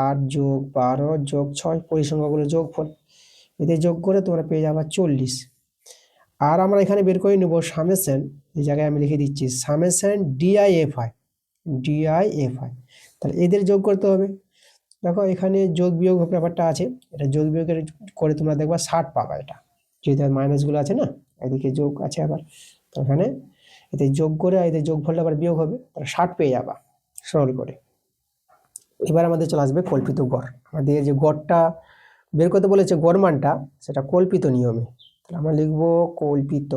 8 যোগ 12 যোগ 6 পরিসংখ্যাগুলো যোগফল, এদের যোগ করে তোমরা পেয়ে যাবে 40। আর আমরা এখানে বের করে নেব সামেশন, এই জায়গায় আমি লিখে দিচ্ছি সামেশন ডিআইএফআই, তাহলে এদের যোগ করতে হবে। দেখো এখানে যোগ বিয়োগ ব্যাপারটা আছে, এটা যোগ বিয়োগের করে তোমরা দেখবা 60 পাবা, এটা যেহেতু মাইনাসগুলো আছে না, এদিকে যোগ আছে আবার, তো এখানে এতে যোগ করে এদের যোগফলটা আবার বিয়োগ হবে, তাহলে 60 পেয়ে যাবা সরল করে। এবার আমাদের চলে আসবে কল্পিত গড়, আমাদের যে গড়টা বের করতে বলেছে গড় মানটা, সেটা কল্পিত নিয়মে, তাহলে আমরা লিখবো কল্পিত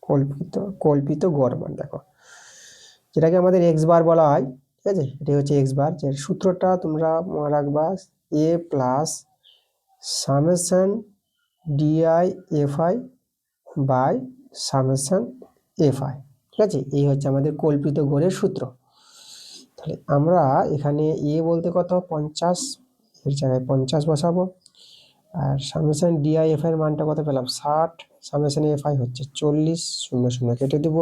কল্পিত কল্পিত গড় মান। দেখো যেটাকে আমাদের এক্স বার বলা হয়, ঠিক আছে, এটাই হচ্ছে এক্স বার, যে সূত্রটা তোমরা মনে রাখবা, A plus summation DI FI by summation FI, ঠিক আছে, এই হচ্ছে আমাদের কল্পিত গড়ের সূত্র। তাহলে আমরা এখানে এ বলতে কত 50, এর জায়গায় 50 বসাবো, আর সামেশন ডিআই এফআই এর মানটা কত পেলাম 60, সামেশন এফআই হচ্ছে 40, 0 0 কেটে দেব,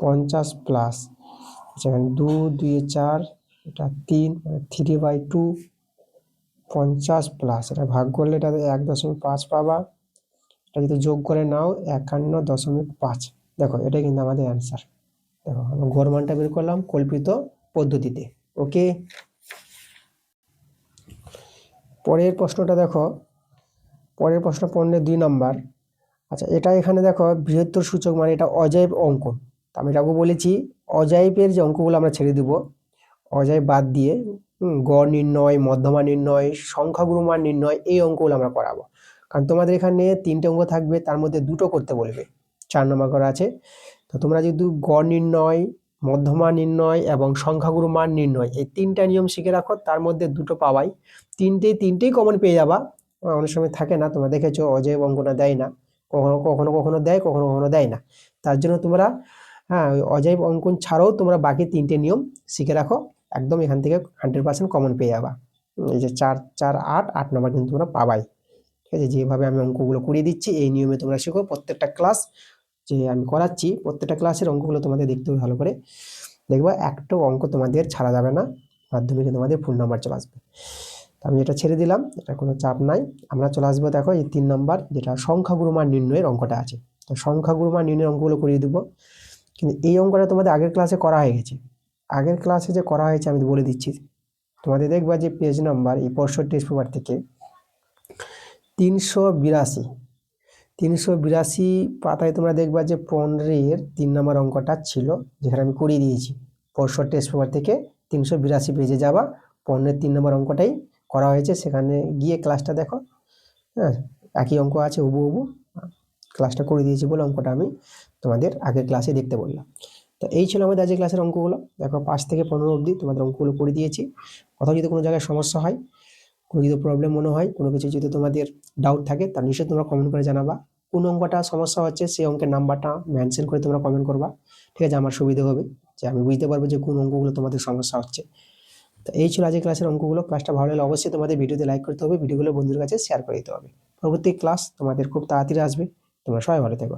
50 প্লাস এখানে 2 2 4, এটা 3 মানে 3/2, 50 প্লাস এটা ভাগ করলে এটা 1.5 পাবা, এটা যদি যোগ করে নাও 51.5। দেখো এটাই কিন্তু আমাদের অ্যান্সার। দেখো আমরা গড় মানটা বের করলাম কল্পিত পদ্ধতিতে। ওকে, পরের প্রশ্নটা দেখো, পরের প্রশ্ন 2 নম্বর। আচ্ছা এটা এখানে দেখো বৃহত্তর সূচক মানে এটা অজৈব অঙ্ক, আমি এটাকে বলেছি অজৈবের যে অঙ্কগুলো আমরা ছেড়ে দিব, অজৈব বাদ দিয়ে গড় নির্ণয়, মধ্যমা নির্ণয়, সংখ্যাগুরু মান নির্ণয়, এই অঙ্কগুলো আমরা করাবো। কারণ তোমাদের এখানে 3টে অঙ্ক থাকবে, তার মধ্যে 2টো করতে বলবে, 4 নম্বর করা আছে। তো তোমরা যদি গড় নির্ণয়, মধ্যমা নির্ণয় এবং সংখ্যাগুরু মান নির্ণয় এই 3টা নিয়ম শিখে রাখো, তার মধ্যে 2টো পাওয়াই, তিনটেই কমন পেয়ে যাবা। অনেক সময় থাকে না, তোমরা দেখেছো অজৈব অঙ্কটা দেয় না, কখনো কখনো কখনো দেয়, কখনো কখনো দেয় না, তার জন্য তোমরা ওই অজৈব অঙ্কন ছাড়াও তোমরা বাকি 3টে নিয়ম শিখে রাখো, একদম এখান থেকে 100% কমন পেয়ে যাবা। এই যে 4 4 8 8 নাম্বার কিন্তু তোমরা পাবাই। ঠিক আছে, যেভাবে আমি অঙ্কগুলো করিয়ে দিচ্ছি এই নিয়মে তোমরা শেখো। প্রত্যেকটা ক্লাস যে আমি করাচ্ছি প্রত্যেকটা ক্লাসের অঙ্কগুলো তোমাদের দেখতে হবে ভালো করে। দেখবা একটাও অঙ্ক তোমাদের ছাড়া যাবে না, মাধ্যমিকে তোমাদের ফুল নাম্বার চলে আসবে। তো আমি এটা ছেড়ে দিলাম, এটা কোনো চাপ নাই। আমরা চলে আসবো দেখো এই 3 নাম্বার যেটা সংখ্যাগুরু মান নির্ণয়ের অঙ্কটা আছে। তো সংখ্যাগুরু মান নির্ণয়ের অঙ্কগুলো করিয়ে দেবো, কিন্তু এই অঙ্কটা তোমাদের আগের ক্লাসে করা হয়ে গেছে। আগের ক্লাসে যে করা হয়েছে আমি বলে দিচ্ছি তোমাদের। দেখবা যে পেজ নাম্বার এই 65 পেপার থেকে 382 382 পাতায় তোমরা দেখবা যে 15-এর 3 নম্বর অঙ্কটা ছিল, যেখানে আমি করিয়ে দিয়েছি। 65 পেপার থেকে 382 পেজে যাবা, 15-এর 3 নম্বর অঙ্কটাই করা হয়েছে। সেখানে গিয়ে ক্লাসটা দেখো। হ্যাঁ, একই অঙ্ক আছে হুবহু, ক্লাসটা করে দিয়েছি বলে অঙ্কটা আমি তোমাদের আগের ক্লাসে দেখতে বললাম। তো এই ছিল আমাদের আজকের ক্লাসের অঙ্কগুলো। দেখো 5 থেকে 15 অবধি তোমাদের অঙ্কগুলো করে দিয়েছি। কোথাও যদি কোনো জায়গায় সমস্যা হয়, কোনো যদি প্রবলেম মনে হয়, কোনো কিছু যদি তোমাদের ডাউট থাকে, তা নিশ্চয়ই তোমরা কমেন্ট করে জানাবা। কোন অঙ্কটা সমস্যা হচ্ছে সেই অঙ্কের নাম্বারটা মেনশন করে তোমরা কমেন্ট করবা। ঠিক আছে, আমার সুবিধা হবে, যে আমি বুঝতে পারবো যে কোন অঙ্কগুলো তোমাদের সমস্যা হচ্ছে। তো এই ছিল আজকের ক্লাসের অঙ্কগুলো। ক্লাসটা ভালো লাগলে অবশ্যই তোমাদের ভিডিওতে লাইক করতে হবে, ভিডিওগুলো বন্ধুদের কাছে শেয়ার করে দিতে হবে। পরবর্তী ক্লাস তোমাদের খুব তাড়াতাড়ি আসবে। তোমরা সবাই ভালো থেকো।